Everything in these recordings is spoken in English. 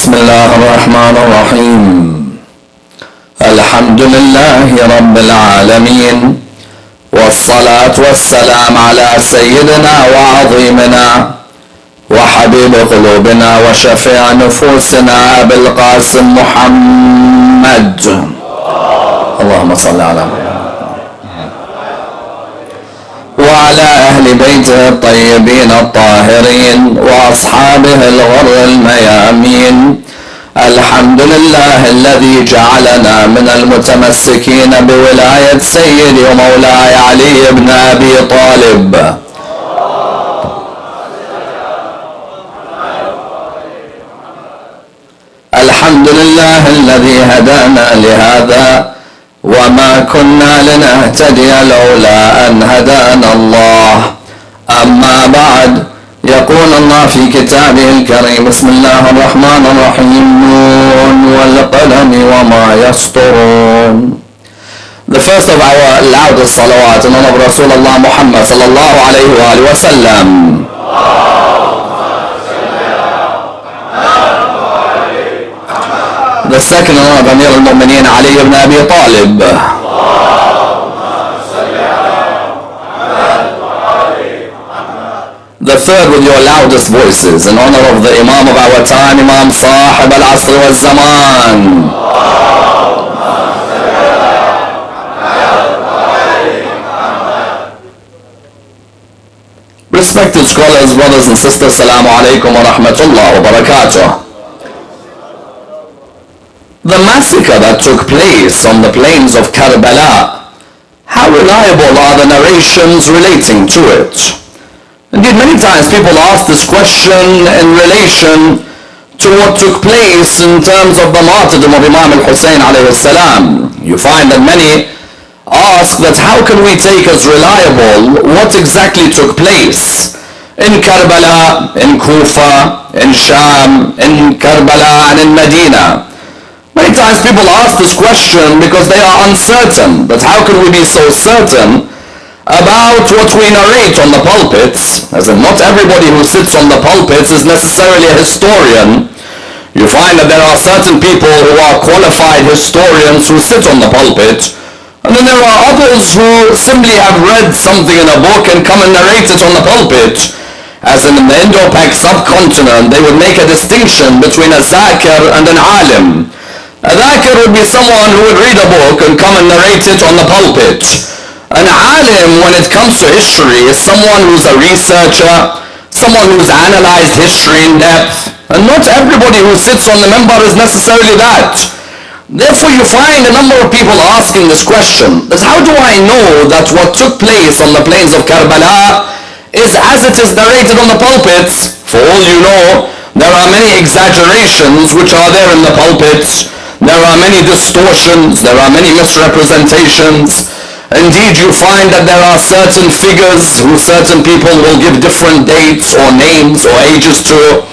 بسم الله الرحمن الرحيم. الحمد لله رب العالمين، والصلاة والسلام على سيدنا وعظيمنا وحبيب قلوبنا وشفيع نفوسنا أبي القاسم محمد. اللهم صل على محمد وعلى أهل بيته الطيبين الطاهرين وأصحابه الغر الميامين. الحمد لله الذي جعلنا من المتمسكين بولاية سيدي ومولاي علي بن أبي طالب. الحمد لله الذي هدانا لهذا وما كنا لنهتدي لولا أن هدانا الله. أما بعد، يقول الله في كتابه الكريم: بسم الله الرحمن الرحيم، نون والقلم وما يسطرون. The first of our loudest salawat in honor of Rasulullah Muhammad sallallahu alayhi wa alihi wa sallam. The second in honor of Amir al-Mu'mineen Ali ibn Abi Talib. The third with your loudest voices in honor of the Imam of our time, Imam Sahib al-Asr wal-Zaman. Respected scholars, brothers and sisters, Assalamu alaikum wa rahmatullah wa barakatuh. The massacre that took place on the plains of Karbala, how reliable are the narrations relating to it? Indeed, many times people ask this question in relation to what took place in terms of the martyrdom of Imam al-Hussein alayhi salam. You find that many ask that how can we take as reliable what exactly took place in Karbala, in Kufa, in Sham, in Karbala and in Medina. Many times people ask this question because they are uncertain, but how can we be so certain about what we narrate on the pulpits, as in not everybody who sits on the pulpits is necessarily a historian. You find that there are certain people who are qualified historians who sit on the pulpit, and then there are others who simply have read something in a book and come and narrate it on the pulpit. As in the Indo-Pak subcontinent, they would make a distinction between a zakir and an alim. A zakir would be someone who would read a book and come and narrate it on the pulpit. An alim, when it comes to history, is someone who's a researcher, someone who's analyzed history in depth, and not everybody who sits on the minbar is necessarily that. Therefore, you find a number of people asking this question: is how do I know that what took place on the plains of Karbala is as it is narrated on the pulpits? For all you know, there are many exaggerations which are there in the pulpits. There are many distortions, there are many misrepresentations. Indeed, you find that there are certain figures who certain people will give different dates or names or ages to.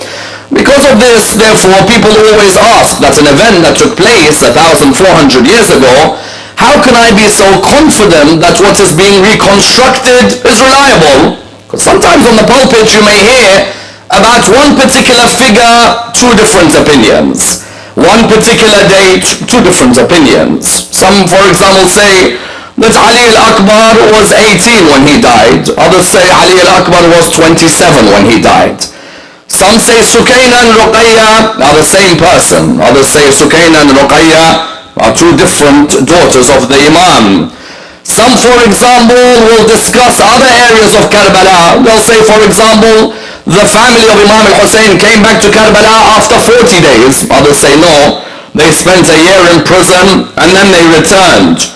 Because of this, therefore, people always ask that an event that took place 1,400 years ago, how can I be so confident that what is being reconstructed is reliable? Because sometimes on the pulpit you may hear about one particular figure, two different opinions. One particular date, two different opinions. Some, for example, say that Ali al-Akbar was 18 when he died. Others say Ali al-Akbar was 27 when he died. Some say Sukayna and Ruqayya are the same person. Others say Sukayna and Ruqayya are two different daughters of the Imam. Some, for example, will discuss other areas of Karbala. They'll say, for example, the family of Imam al-Hussein came back to Karbala after 40 days. Others say no, they spent a year in prison and then they returned.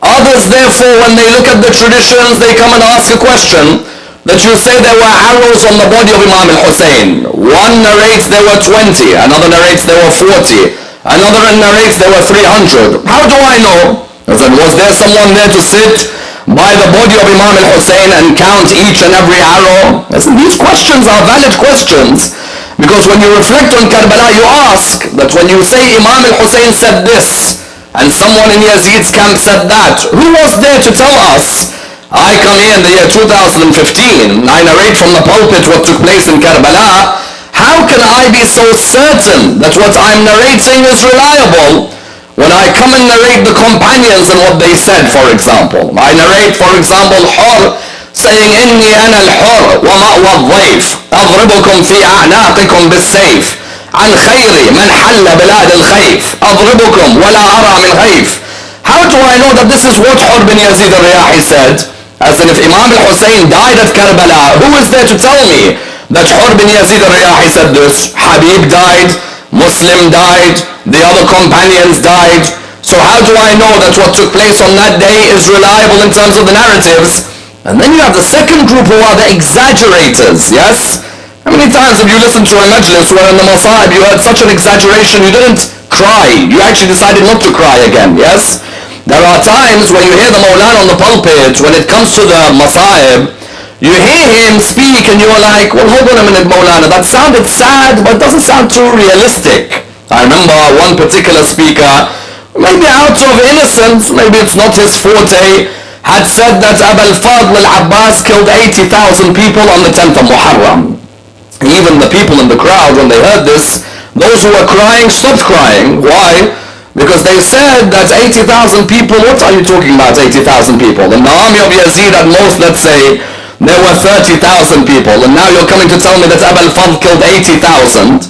Others, therefore, when they look at the traditions, they come and ask a question that you say there were arrows on the body of Imam al-Hussein. One narrates there were 20, another narrates there were 40, another narrates there were 300. How do I know? Was there someone there to sit by the body of Imam al-Hussein and count each and every arrow? These questions are valid questions, because when you reflect on Karbala, you ask that when you say Imam al-Hussein said this and someone in Yazid's camp said that, who was there to tell us? I come here in the year 2015 and I narrate from the pulpit what took place in Karbala. How how can I be so certain that what I'm narrating is reliable when I come and narrate the companions and what they said, for example? I narrate, for example, Hur saying, إني أنا الحر ومأوى الضيف أضربكم في أعناقكم بالسيف عن خيري من حل بلاد الخيف أضربكم ولا أرى من خيف. How do I know that this is what Hur bin Yazid al-Riyahi said? As in, if Imam al-Hussein died at Karbala, who is there to tell me that Hur bin Yazid al-Riyahi said this? Habib died, Muslim died, the other companions died. So how do I know that what took place on that day is reliable in terms of the narratives? And then you have the second group who are the exaggerators, yes? How many times have you listened to a majlis where in the Masa'ib you heard such an exaggeration you didn't cry, you actually decided not to cry again, yes? There are times when you hear the Mawlana on the pulpit, when it comes to the Masa'ib, you hear him speak and you're like, well, hold on a minute, Mawlana, that sounded sad, but it doesn't sound too realistic. I remember one particular speaker, maybe out of innocence, maybe it's not his forte, had said that Abu al-Fadl al-Abbas killed 80,000 people on the 10th of Muharram. Even the people in the crowd, when they heard this, those who were crying stopped crying. Why? Because they said that 80,000 people, what are you talking about 80,000 people? In the army of Yazid at most, let's say, there were 30,000 people, and now you're coming to tell me that Abu al-Fadl killed 80,000.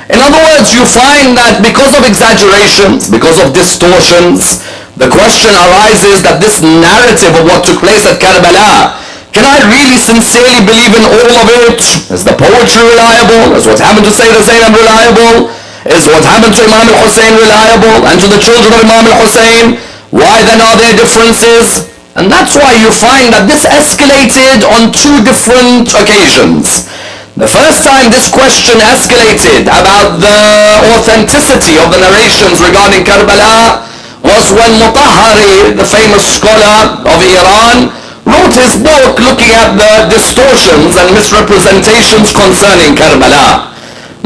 In other words, you find that because of exaggerations, because of distortions, the question arises that this narrative of what took place at Karbala, can I really sincerely believe in all of it? Is the poetry reliable? Is what happened to Sayyidina Zainab reliable? Is what happened to Imam al-Hussein reliable? And to the children of Imam al-Hussein? Why then are there differences? And that's why you find that this escalated on two different occasions. The first time this question escalated about the authenticity of the narrations regarding Karbala was when Mutahhari, the famous scholar of Iran, wrote his book looking at the distortions and misrepresentations concerning Karbala.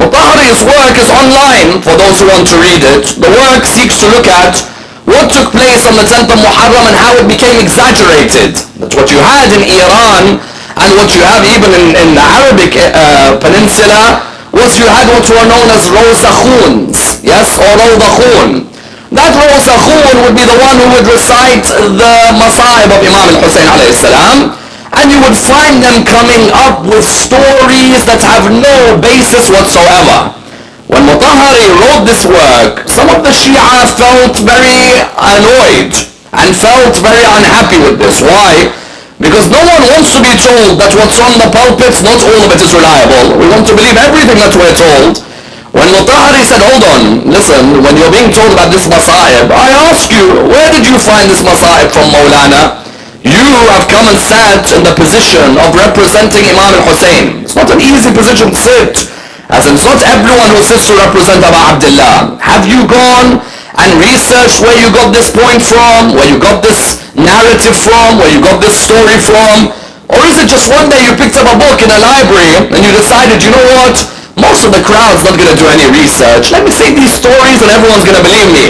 Mutahhari's work is online for those who want to read it. The work seeks to look at what took place on the 10th of Muharram and how it became exaggerated. That's what you had in Iran and what you have even in the Arabic peninsula was you had what were known as Rawzakhuns, yes, or Rawdakhun. That Rawzakhun would be the one who would recite the Masa'ib of Imam al-Hussein alayhi salam, and you would find them coming up with stories that have no basis whatsoever. When Mutahhari wrote this work, some of the Shia felt very annoyed and felt very unhappy with this. Why? Because no one wants to be told that what's on the pulpits, not all of it is reliable. We want to believe everything that we're told. When Mutahhari said, hold on, listen, when you're being told about this Masa'ib, I ask you, where did you find this Masa'ib from, Mawlana? You have come and sat in the position of representing Imam al-Hussein. It's not an easy position to sit, as in it's not everyone who sits to represent Abu Abdullah. Have you gone and researched where you got this point from, where you got this narrative from, where you got this story from? Or is it just one day you picked up a book in a library and you decided, you know what, most of the crowd's not going to do any research. Let me say these stories and everyone's going to believe me.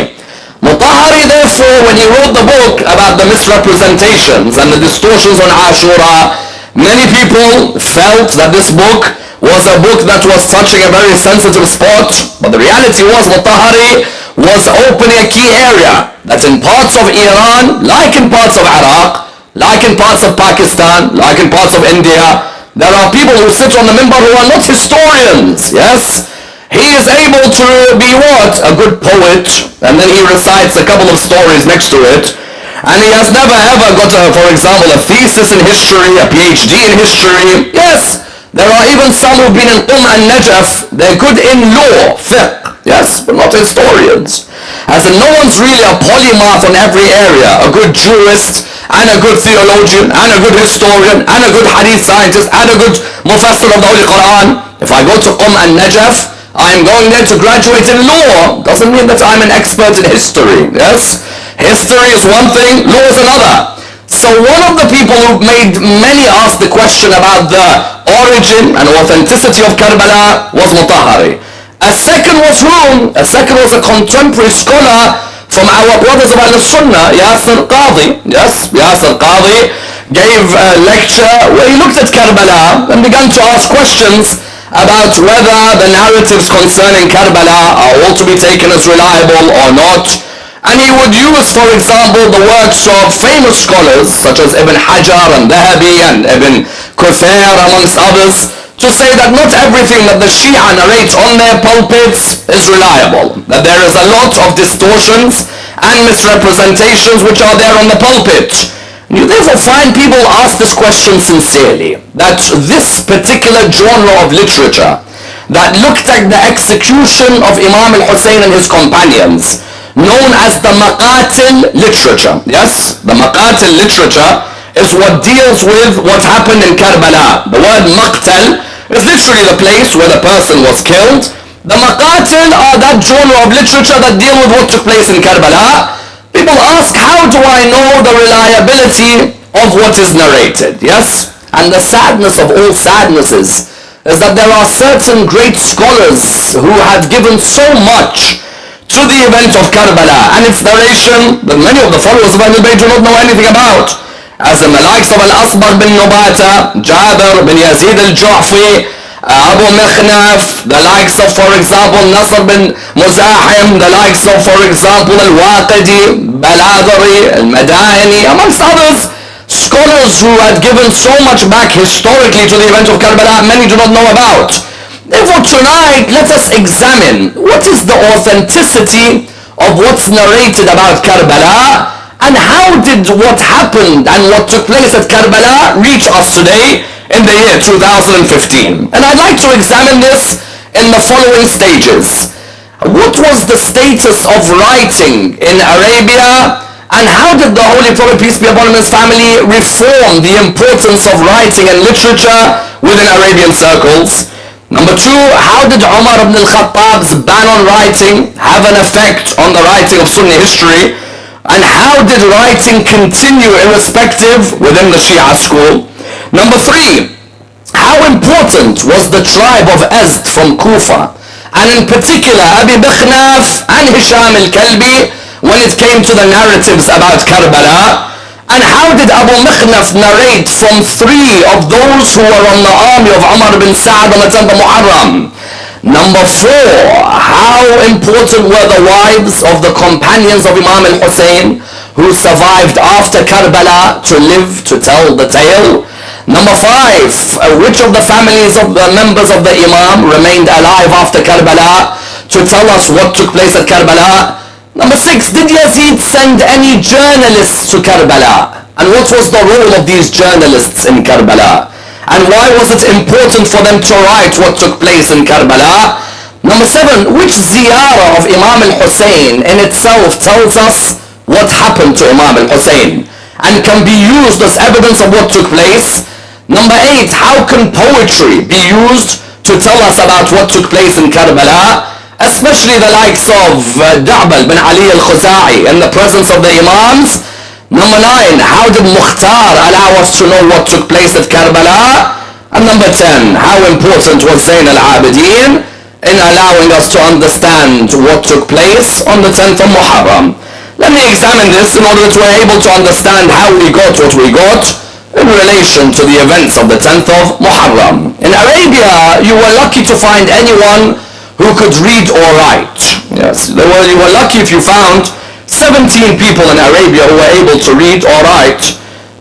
Mutahhari, therefore, when he wrote the book about the misrepresentations and the distortions on Ashura, many people felt that this book was a book that was touching a very sensitive spot. But the reality was Mutahhari was opening a key area that in parts of Iran, like in parts of Iraq, like in parts of Pakistan, like in parts of India, there are people who sit on the minbar who are not historians, yes? He is able to be what? A good poet, and then he recites a couple of stories next to it, and he has never ever got, for example, a thesis in history, a PhD in history. Yes, there are even some who've been in and Najaf, they're good in law, fiqh, yes, but not historians. As in, no one's really a polymath on every area, a good jurist, and a good theologian, and a good historian, and a good hadith scientist, and a good mufassir of the Holy Quran. If I go to and Najaf, I'm going there to graduate in law. Doesn't mean that I'm an expert in history, yes? History is one thing, law is another. So one of the people who made many ask the question about the origin and authenticity of Karbala was Mutahhari. A second was whom? A second was a contemporary scholar from our brothers of Al-Sunnah, Yasir Qadhi. Yes, Yasir Qadhi gave a lecture where he looked at Karbala and began to ask questions about whether the narratives concerning Karbala are all to be taken as reliable or not. And he would use, for example, the works of famous scholars such as Ibn Hajar and Dhahabi and Ibn Kuthair, amongst others, to say that not everything that the Shia narrate on their pulpits is reliable, that there is a lot of distortions and misrepresentations which are there on the pulpit. You therefore find people ask this question sincerely, that this particular genre of literature that looked at the execution of Imam al-Hussein and his companions, known as the Maqatil literature. Yes, the Maqatil literature is what deals with what happened in Karbala. The word Maqtal is literally the place where the person was killed. The Maqatil are that genre of literature that deal with what took place in Karbala. People ask, how do I know the reliability of what is narrated? Yes, and the sadness of all sadnesses is that there are certain great scholars who have given so much to the event of Karbala and its narration that many of the followers of Ahlul Bayt do not know anything about. As in the likes of Al-Asbagh bin Nubata, Jabir bin Yazid al-Ju'fi, Abu Mikhnaf, the likes of, for example, Nasr bin Muzahim, the likes of, for example, Al-Waqidi, Baladari, Al-Madaini, amongst others, scholars who had given so much back historically to the event of Karbala, many do not know about. Therefore tonight, let us examine what is the authenticity of what's narrated about Karbala, and how did what happened and what took place at Karbala reach us today in the year 2015. And I'd like to examine this in the following stages. What was the status of writing in Arabia, and how did the Holy Prophet, peace be upon him, and his family reform the importance of writing and literature within Arabian circles? Number two, how did Umar ibn al-Khattab's ban on writing have an effect on the writing of Sunni history? And how did writing continue irrespective within the Shia school? Number three, how important was the tribe of Azd from Kufa, and in particular Abi Mikhnaf and Hisham al-Kalbi, when it came to the narratives about Karbala? And how did Abu Mikhnaf narrate from three of those who were on the army of Umar bin Sa'd on the 10th of Muharram? Number four, how important were the wives of the companions of Imam al-Hussein who survived after Karbala to live to tell the tale? Number five, which of the families of the members of the Imam remained alive after Karbala to tell us what took place at Karbala? Number six, did Yazid send any journalists to Karbala? And what was the role of these journalists in Karbala? And why was it important for them to write what took place in Karbala? Number seven, which ziyarah of Imam al-Hussein in itself tells us what happened to Imam al-Hussein and can be used as evidence of what took place? Number eight, how can poetry be used to tell us about what took place in Karbala, especially the likes of Da'bal bin Ali al-Khuzai in the presence of the Imams? Number nine, how did Mukhtar allow us to know what took place at Karbala? And number 10, how important was Zayn al-Abidin in allowing us to understand what took place on the 10th of Muharram? Let me examine this in order that we're able to understand how we got what we got in relation to the events of the 10th of Muharram. In Arabia, you were lucky to find anyone who could read or write. Yes, you were lucky if you found 17 people in Arabia who were able to read or write.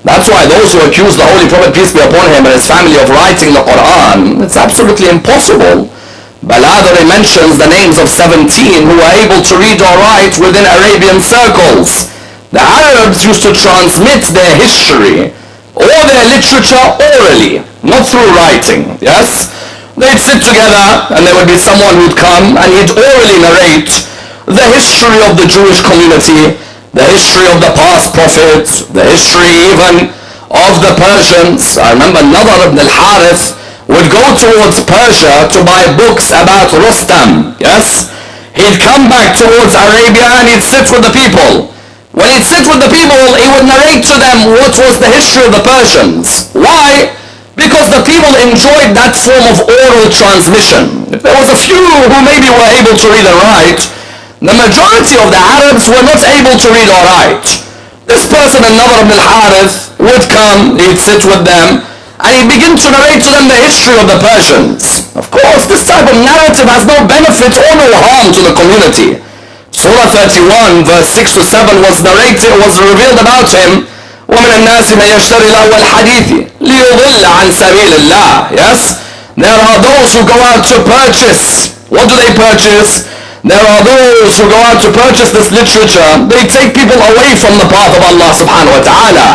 That's why those who accuse the Holy Prophet, peace be upon him, and his family of writing the Quran, it's absolutely impossible. Baladari mentions the names of 17 who were able to read or write within Arabian circles. The Arabs used to transmit their history or their literature orally, not through writing. Yes? They'd sit together and there would be someone who'd come and he'd orally narrate the history of the Jewish community, the history of the past prophets, the history even of the Persians. I remember Nadar ibn al-Harith would go towards Persia to buy books about Rustam. Yes? He'd come back towards Arabia and he'd sit with the people. When he'd sit with the people, he would narrate to them what was the history of the Persians. Why? Because the people enjoyed that form of oral transmission. If there was a few who maybe were able to read and write, the majority of the Arabs were not able to read or write. This person, Nadar ibn al-Harith, would come, he'd sit with them, and he'd begin to narrate to them the history of the Persians. Of course, this type of narrative has no benefit or no harm to the community. Surah 31 verse 6 to 7 was revealed about him. وَمِنَ النَّاسِ مَنْ يَشْتَرِي لَهْوَ الْحَدِيثِ لِيُضِلَّ عَنْ سَبِيلِ اللَّهِ. Yes? There are those who go out to purchase. What do they purchase? There are those who go out to purchase this literature. They take people away from the path of Allah subhanahu wa ta'ala.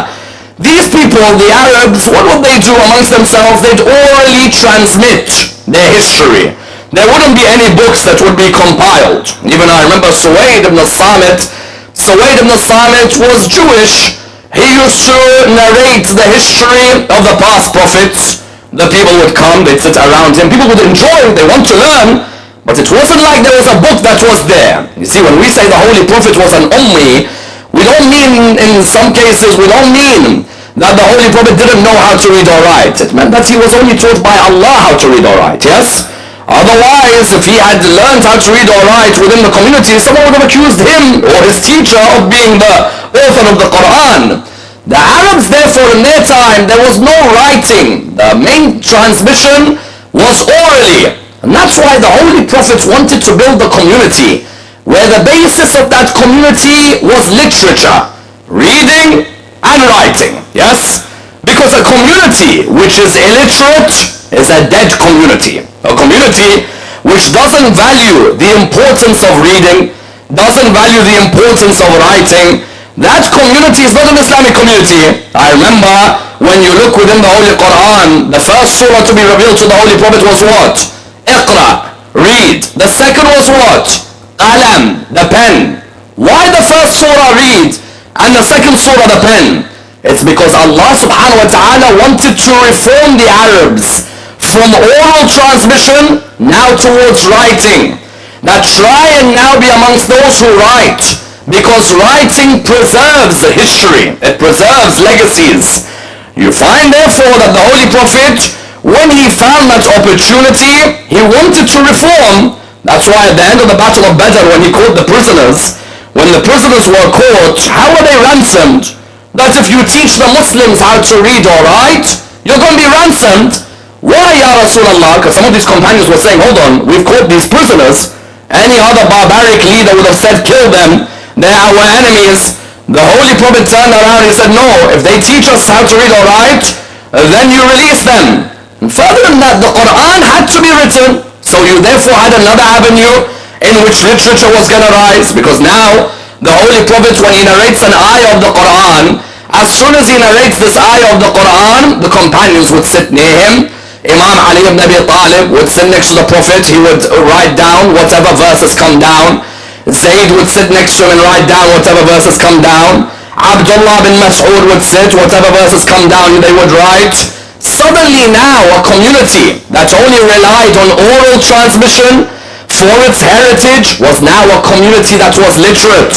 These people, the Arabs, what would they do amongst themselves? They'd orally transmit their history. There wouldn't be any books that would be compiled. Even I remember Suwaid ibn Samit. Suwaid ibn Samit was Jewish. He used to narrate the history of the past prophets. The people would come, they'd sit around him. People would enjoy, they want to learn. But it wasn't like there was a book that was there. You see, when we say the Holy Prophet was an Ummi, we don't mean, in some cases, we don't mean that the Holy Prophet didn't know how to read or write. It meant that he was only taught by Allah how to read or write, yes? Otherwise, if he had learned how to read or write within the community, someone would have accused him or his teacher of being the author of the Quran. The Arabs, therefore, in their time, there was no writing. The main transmission was orally. And that's why the Holy Prophet wanted to build a community where the basis of that community was literature, reading and writing, yes? Because a community which is illiterate is a dead community. A community which doesn't value the importance of reading, doesn't value the importance of writing, that community is not an Islamic community. I remember when you look within the Holy Quran, the first surah to be revealed to the Holy Prophet was what? Iqra, read. The second was what? Qalam, the pen. Why the first surah read and the second surah the pen? It's because Allah subhanahu wa ta'ala wanted to reform the Arabs from oral transmission now towards writing. That try and now be amongst those who write, because writing preserves history, it preserves legacies. You find therefore that the Holy Prophet, when he found that opportunity, he wanted to reform. That's why at the end of the Battle of Badr, when he caught the prisoners, when the prisoners were caught, how were they ransomed? That if you teach the Muslims how to read or write, you're going to be ransomed. Why, Ya Rasulullah? Because some of these companions were saying, hold on, we've caught these prisoners. Any other barbaric leader would have said, kill them. They're our enemies. The Holy Prophet turned around and he said, no, if they teach us how to read or write, then you release them. And further than that, the Quran had to be written. So you therefore had another avenue in which literature was going to rise. Because now, the Holy Prophet, when he narrates an ayah of the Quran, as soon as he narrates this ayah of the Quran, the companions would sit near him. Imam Ali ibn Abi Talib would sit next to the Prophet. He would write down whatever verses come down. Zayd would sit next to him and write down whatever verses come down. Abdullah bin Mas'ud would sit, whatever verses come down, they would write. Suddenly now, a community that only relied on oral transmission for its heritage was now a community that was literate.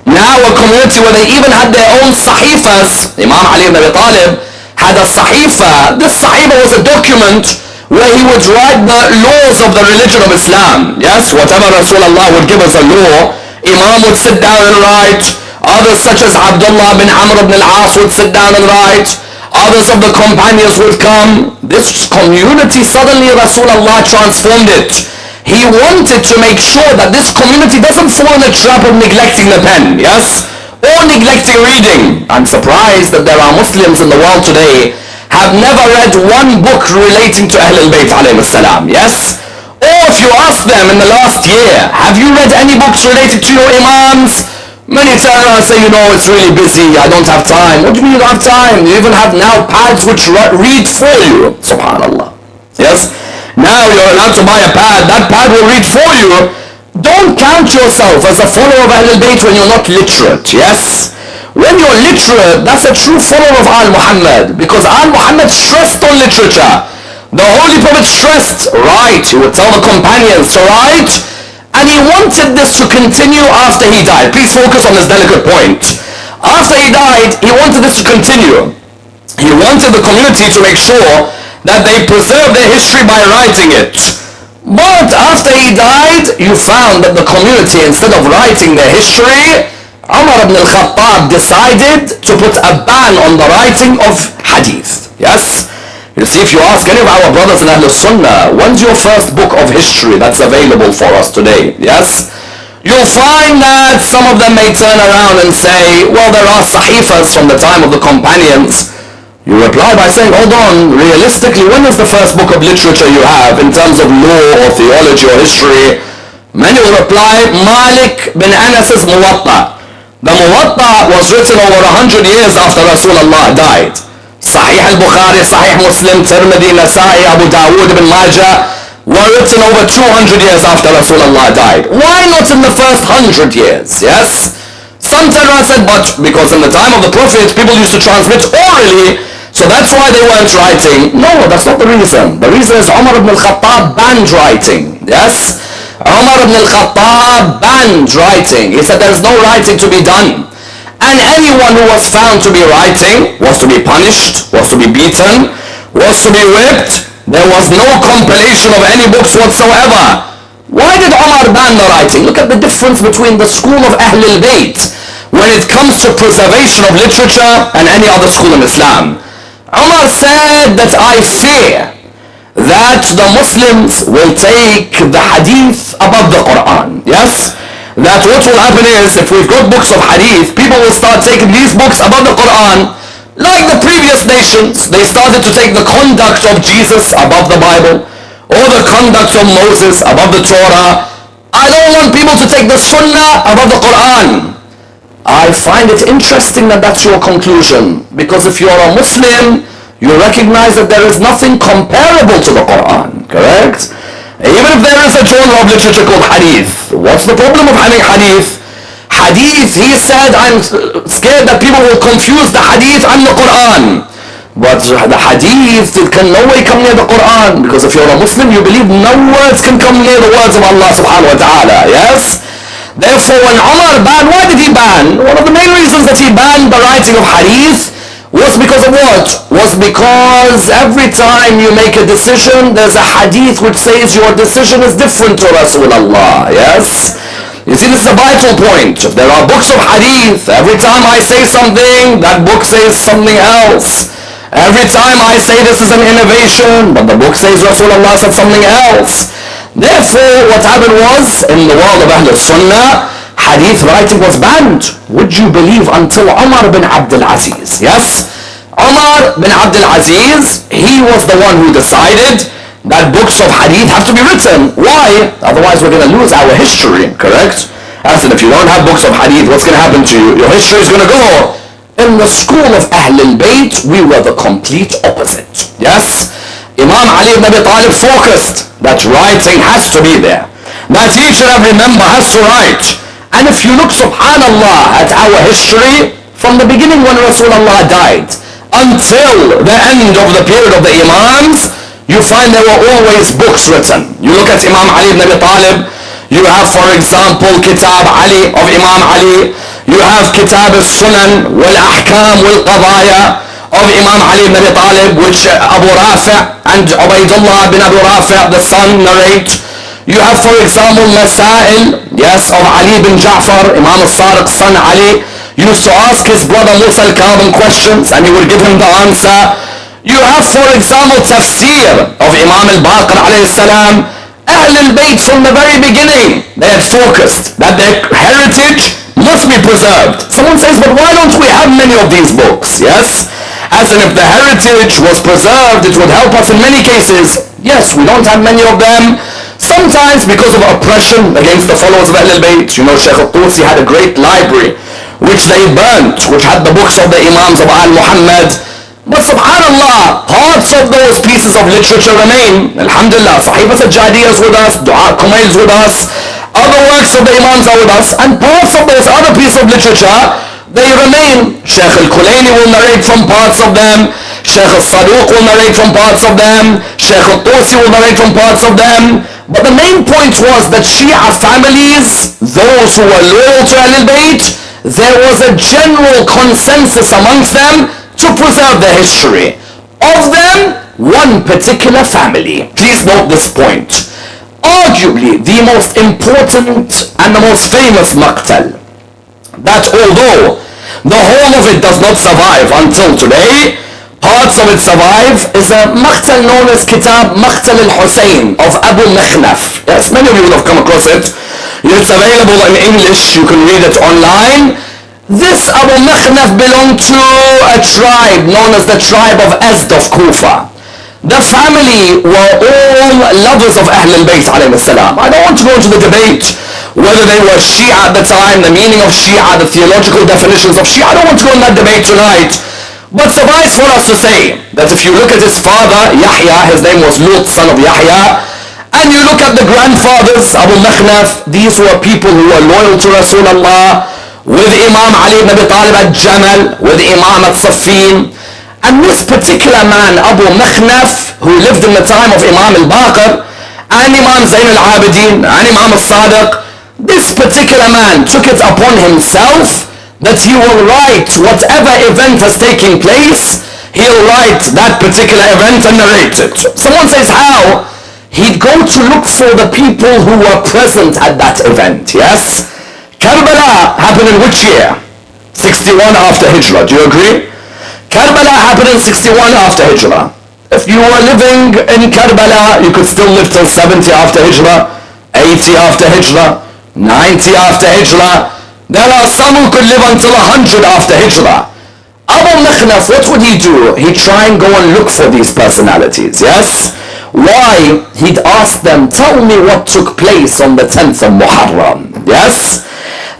Now a community where they even had their own sahifas. Imam Ali ibn Abi Talib had a sahifa. This sahifa was a document where he would write the laws of the religion of Islam. Yes, whatever Rasulullah would give us a law, Imam would sit down and write. Others such as Abdullah bin Amr ibn al-As would sit down and write. Others of the companions would come. This community, suddenly Rasulullah transformed it. He wanted to make sure that this community doesn't fall in the trap of neglecting the pen, yes? Or neglecting reading. I'm surprised that there are Muslims in the world today have never read one book relating to Ahlul Bayt alayhim as-salam, yes? Or if you ask them in the last year, have you read any books related to your imams? Many times say, you know, it's really busy, I don't have time. What do you mean you don't have time? You even have now pads which read for you. Subhanallah. Yes? Now you're allowed to buy a pad. That pad will read for you. Don't count yourself as a follower of Ahlul Bayt when you're not literate. Yes? When you're literate, that's a true follower of Al Muhammad. Because Al Muhammad stressed on literature. The Holy Prophet stressed, write. He would tell the companions to write. And he wanted this to continue after he died. Please focus on this delicate point. After he died, he wanted this to continue. He wanted the community to make sure that they preserve their history by writing it. But after he died, you found that the community, instead of writing their history, Umar ibn al-Khattab decided to put a ban on the writing of hadith. Yes? You see, if you ask any of our brothers in Ahlul Sunnah, when's your first book of history that's available for us today? Yes? You'll find that some of them may turn around and say, well, there are sahifas from the time of the companions. You reply by saying, hold on, realistically, when is the first book of literature you have in terms of law or theology or history? Many will reply, Malik bin Anas's Muwatta. The Muwatta was written over 100 years after Rasulullah died. Sahih al-Bukhari, Sahih Muslim, Tirmidhi, Nasa'i, Abu Dawood, Ibn Majah were written over 200 years after Rasulullah died. Why not in the first 100 years? Yes? Some turned around and said, but because in the time of the Prophet, people used to transmit orally, so that's why they weren't writing. No, that's not the reason. The reason is Umar ibn al-Khattab banned writing. Yes? Umar ibn al-Khattab banned writing. He said there is no writing to be done. And anyone who was found to be writing was to be punished, was to be beaten, was to be whipped. There was no compilation of any books whatsoever. Why did Umar ban the writing? Look at the difference between the school of Ahlul Bayt when it comes to preservation of literature and any other school in Islam. Umar said that I fear that the Muslims will take the hadith above the Quran. Yes? That what will happen is, if we've got books of hadith, people will start taking these books above the Quran. Like the previous nations, they started to take the conduct of Jesus above the Bible, or the conduct of Moses above the Torah. I don't want people to take the Sunnah above the Quran. I find it interesting that that's your conclusion, because if you're a Muslim, you recognize that there is nothing comparable to the Quran, correct? Even if there is a genre of literature called hadith, what's the problem of having hadith? Hadith, he said, I'm scared that people will confuse the hadith and the Quran. But the hadith, it can no way come near the Quran, because if you're a Muslim, you believe no words can come near the words of Allah subhanahu wa ta'ala, yes? Therefore, when Umar banned, why did he ban? One of the main reasons that he banned the writing of hadith was because of what? Was because every time you make a decision, there's a hadith which says your decision is different to Rasulullah, yes? You see, this is a vital point. If there are books of hadith, every time I say something, that book says something else. Every time I say this is an innovation, but the book says Rasulullah said something else. Therefore, what happened was, in the world of Ahlul Sunnah, hadith writing was banned. Would you believe until Umar bin Abdul Aziz? Yes? Umar bin Abdul Aziz, he was the one who decided that books of hadith have to be written. Why? Otherwise we're going to lose our history, correct? As in, if you don't have books of hadith, what's going to happen to you? Your history is going to go. In the school of Ahlul Bayt, we were the complete opposite. Yes? Imam Ali ibn Abi Talib focused that writing has to be there. That each and every member has to write. And if you look, subhanallah, at our history, from the beginning when Rasulullah died, until the end of the period of the Imams, you find there were always books written. You look at Imam Ali ibn Abi Talib, you have, for example, Kitab Ali of Imam Ali, you have Kitab al-Sunan wal-Ahkam wal-Qadaya of Imam Ali ibn Abi Talib, which Abu Rafi' and Ubaidullah bin Abu Rafi', the son, narrate. You have, for example, Masail, yes, of Ali bin Ja'far, Imam al-Sadiq's son Ali, used to ask his brother Musa al-Kadhim questions and he would give him the answer. You have, for example, Tafsir of Imam al-Baqir alayhi salam. Ahlul Bayt from the very beginning, they had focused that their heritage must be preserved. Someone says, but why don't we have many of these books? Yes? As in, if the heritage was preserved, it would help us in many cases. Yes, we don't have many of them. Sometimes because of oppression against the followers of Ahlul Bayt. You know, Shaykh al-Tusi had a great library which they burnt, which had the books of the Imams of Al-Muhammad. But subhanallah, parts of those pieces of literature remain. Alhamdulillah, Sahifa Sajjadiyah is with us, Dua Kumail is with us, other works of the Imams are with us, and parts of those other pieces of literature, they remain. Shaykh al-Kulaini will narrate from parts of them, Shaykh al-Saduq will narrate from parts of them, Shaykh al-Tusi will narrate from parts of them. But the main point was that Shia families, those who were loyal to Ahlul Bayt, there was a general consensus amongst them to preserve their history. Of them, one particular family. Please note this point. Arguably the most important and the most famous maqtal, that although the whole of it does not survive until today, parts of it survive, is a maqtal known as Kitab Maqtal al-Hussein of Abu Nakhnaf. Yes, many of you will have come across it. It's available in English, you can read it online. This Abu Nakhnaf belonged to a tribe known as the tribe of Azd of Kufa. The family were all lovers of Ahl al-Bayt alayhi salam. I don't want to go into the debate whether they were Shia at the time, the meaning of Shia, the theological definitions of Shia. I don't want to go in that debate tonight. But suffice for us to say that if you look at his father, Yahya, his name was Lut, son of Yahya, and you look at the grandfathers, Abu Nakhnaf, these were people who were loyal to Rasulullah, with Imam Ali ibn Abi Talib at Jamal, with Imam at Saffin. And this particular man, Abu Nakhnaf, who lived in the time of Imam al-Baqir, and Imam Zayn al-Abidin, and Imam al-Sadiq, this particular man took it upon himself that he will write whatever event has taken place, he'll write that particular event and narrate it. Someone says how? He'd go to look for the people who were present at that event, yes? Karbala happened in which year? 61 after Hijrah, do you agree? Karbala happened in 61 after Hijrah. If you were living in Karbala, you could still live till 70 after Hijrah, 80 after Hijrah, 90 after Hijrah. There are some who could live until 100 after Hijrah. Abu Nakhnaf, what would he do? He'd try and go and look for these personalities, yes? Why? He'd ask them, tell me what took place on the 10th of Muharram, yes?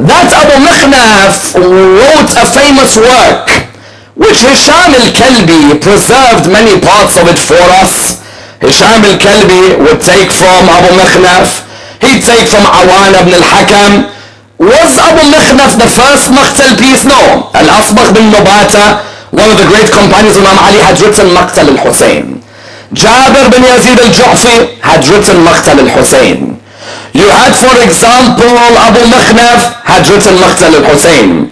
That Abu Nakhnaf wrote a famous work, which Hisham al-Kalbi preserved many parts of it for us. Hisham al-Kalbi would take from Abu Nakhnaf, he'd take from Awan ibn al-Hakam. Was Abu Nakhnaf the first Maqtal piece? No. Al-Asbagh bin Nubata, one of the great companions of Imam Ali, had written Maqtal al-Hussein. Jabir bin Yazid al-Ju'fi had written Maqtal al-Hussein. You had, for example, Abu Nakhnaf had written Maqtal al-Hussein.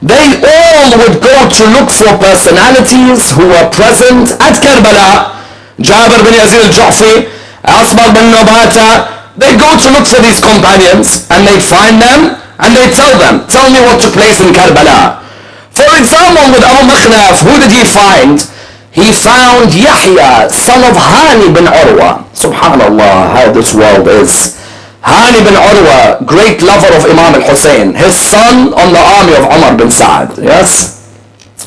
They all would go to look for personalities who were present at Karbala. Jabir bin Yazid al-Ju'fi, Asbagh bin Nubata, they'd go to look for these companions and they'd find them and they'd tell them, tell me what took place in Karbala. For example, with Abu Nakhnaf, who did he find? He found Yahya, son of Hani bin Urwa. Subhanallah, how this world is. Hani bin Urwa, great lover of Imam al-Hussein, his son on the army of Umar bin Sa'ad. Yes?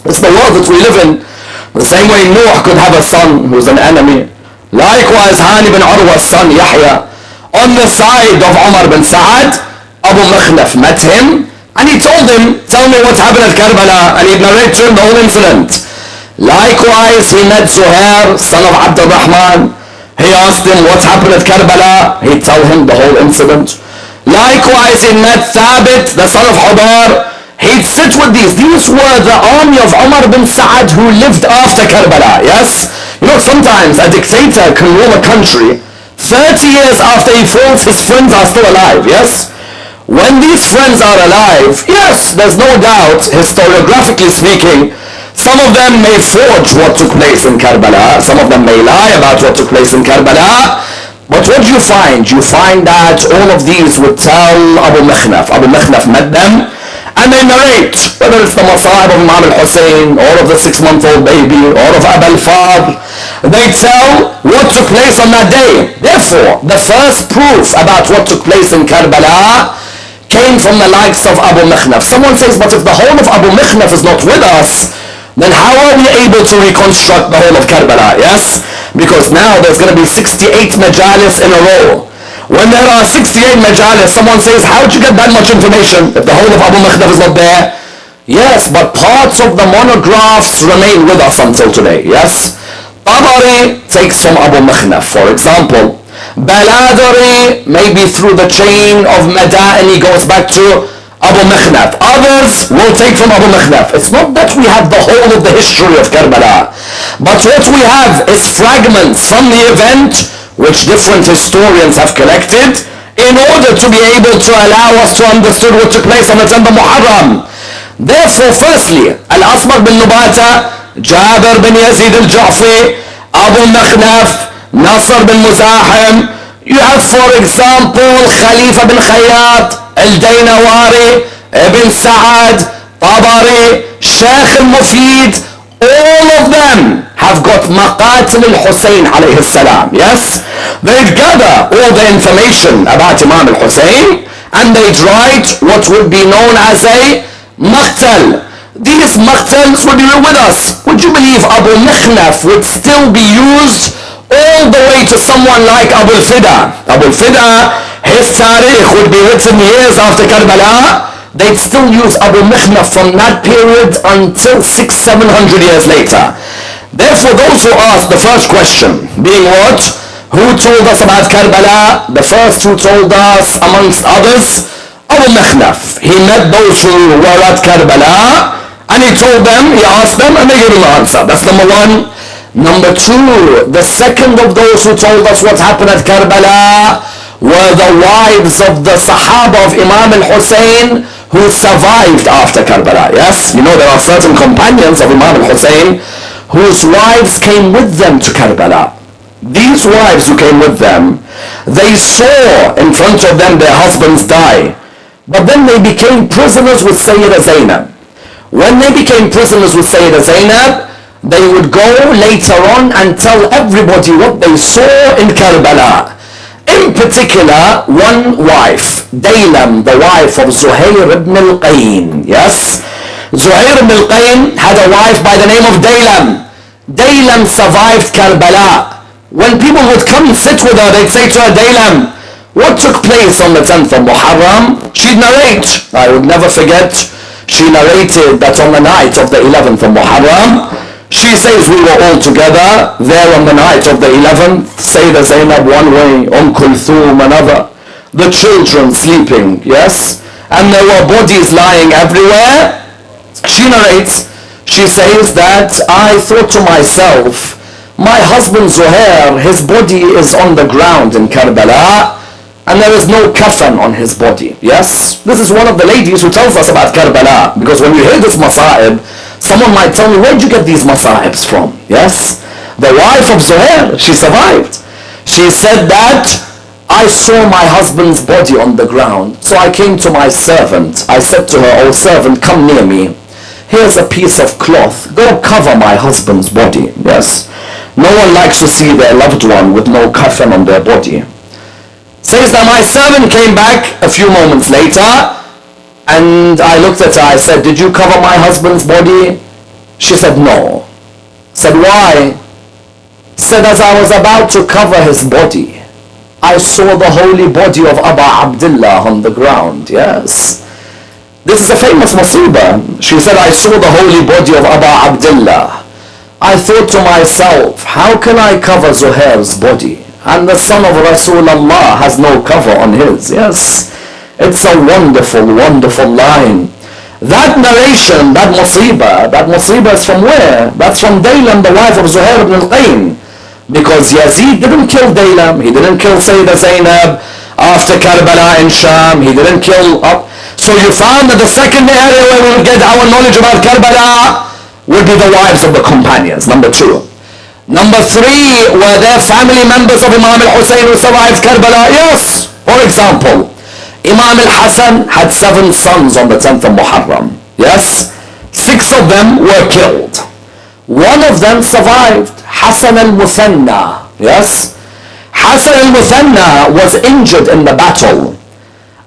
It's the world that we live in. The same way Nuh could have a son who's an enemy. Likewise, Hani bin Urwa's son Yahya, on the side of Umar bin Sa'ad, Abu Nakhnaf met him and he told him, tell me what happened at Karbala, and he narrated to him the whole incident. Likewise, he met Zuhair, son of Abd al-Rahman. He asked him what happened at Karbala. He'd tell him the whole incident. Likewise, he met Thabit, the son of Hudar. He'd sit with these. These were the army of Umar bin Sa'ad who lived after Karbala, yes? You know, sometimes a dictator can rule a country 30 years after he falls, his friends are still alive, yes? When these friends are alive, yes, there's no doubt, historiographically speaking, some of them may forge what took place in Karbala, some of them may lie about what took place in Karbala, but what do you find? You find that all of these would tell Abu Nakhnaf. Abu Nakhnaf met them, and they narrate, whether it's the Masa'ib of Imam al-Hussein, or of the 6-month-old baby, or of Ab al-Fadl, they tell what took place on that day. Therefore, the first proof about what took place in Karbala came from the likes of Abu Nakhnaf. Someone says, but if the whole of Abu Nakhnaf is not with us, then how are we able to reconstruct the whole of Karbala? Yes? Because now there's going to be 68 majalis in a row. When there are 68 majalis, someone says, how did you get that much information if the whole of Abu Nakhnaf is not there? Yes, but parts of the monographs remain with us until today. Yes? Tabari takes from Abu Nakhnaf, for example. Baladari, maybe through the chain of Mada'ini, goes back to Abu Nakhnaf. Others will take from Abu Nakhnaf. It's not that we have the whole of the history of Karbala, but what we have is fragments from the event which different historians have collected in order to be able to allow us to understand what took place on the 10th of Muharram. Therefore, firstly, Al-Asbagh bin Nubata, Jabir bin Yazid al-Ju'fi, Abu Nakhnaf, Nasr bin Muzahim. You have, for example, Khalifa bin Khayyat, Al-Daynawari, Ibn Sa'ad, Tabari, Sheikh al-Mufid. All of them have got maqatil al-Hussein alayhi salam. Yes? They'd gather all the information about Imam al-Hussein and they'd write what would be known as a maqtal. These maqtals would be with us. Would you believe Abu Mikhnaf would still be used all the way to someone like Abu al-Fida? Abu al-Fida, his tarikh would be written years after Karbala. They'd still use Abu Mikhnaf from that period until 600-700 years later. Therefore, those who asked the first question, being what? Who told us about Karbala? The first who told us, amongst others, Abu Mikhnaf. He met those who were at Karbala, and he told them, he asked them, and they gave him the answer. That's number one. Number two, the second of those who told us what happened at Karbala were the wives of the Sahaba of Imam al-Hussein who survived after Karbala. Yes, you know there are certain companions of Imam al-Hussein whose wives came with them to Karbala. These wives who came with them, they saw in front of them their husbands die, but then they became prisoners with Sayyida Zainab. When they became prisoners with Sayyida Zainab, they would go later on and tell everybody what they saw in Karbala. In particular, one wife, Daylam, the wife of Zuhair ibn al-Qayn. Yes? Zuhair ibn al-Qayn had a wife by the name of Daylam. Daylam survived Karbala. When people would come and sit with her, they'd say to her, Daylam, what took place on the 10th of Muharram? She'd narrate. I would never forget, she narrated that on the night of the 11th of Muharram, she says we were all together there on the night of the 11th, Sayyida Zainab one way, Kulthum another, the children sleeping, yes, and there were bodies lying everywhere. She narrates, she says that I thought to myself, my husband Zuhair, his body is on the ground in Karbala, and there is no kafan on his body. Yes, this is one of the ladies who tells us about Karbala, because when you hear this masa'ib, someone might tell me, where'd you get these masa'ibs from? Yes, the wife of Zuhair, she survived. She said that I saw my husband's body on the ground, so I came to my servant. I said to her, oh servant, come near me. Here's a piece of cloth. Go cover my husband's body. Yes, no one likes to see their loved one with no kafan on their body. Says that my servant came back a few moments later, and I looked at her, I said, did you cover my husband's body? She said, no. Said, why? Said, as I was about to cover his body, I saw the holy body of Abu Abdullah on the ground. Yes. This is a famous musibah. She said, I saw the holy body of Abu Abdullah. I thought to myself, how can I cover Zuhair's body? And the son of Rasulullah has no cover on his. Yes. It's a wonderful, wonderful line. That narration, that musibah is from where? That's from Daylam, the wife of Zuhair ibn al-Qayn. Because Yazid didn't kill Daylam, he didn't kill Sayyida Zainab after Karbala in Sham, he didn't kill up. So you found that the second area where we would get our knowledge about Karbala would be the wives of the companions, number two. Number three, were there family members of Imam al-Hussein who survived Karbala? Yes. For example, Imam al-Hassan had 7 sons on the 10th of Muharram. Yes? 6 of them were killed. 1 of them survived, Hassan al-Muthanna. Yes? Hassan al-Muthanna was injured in the battle.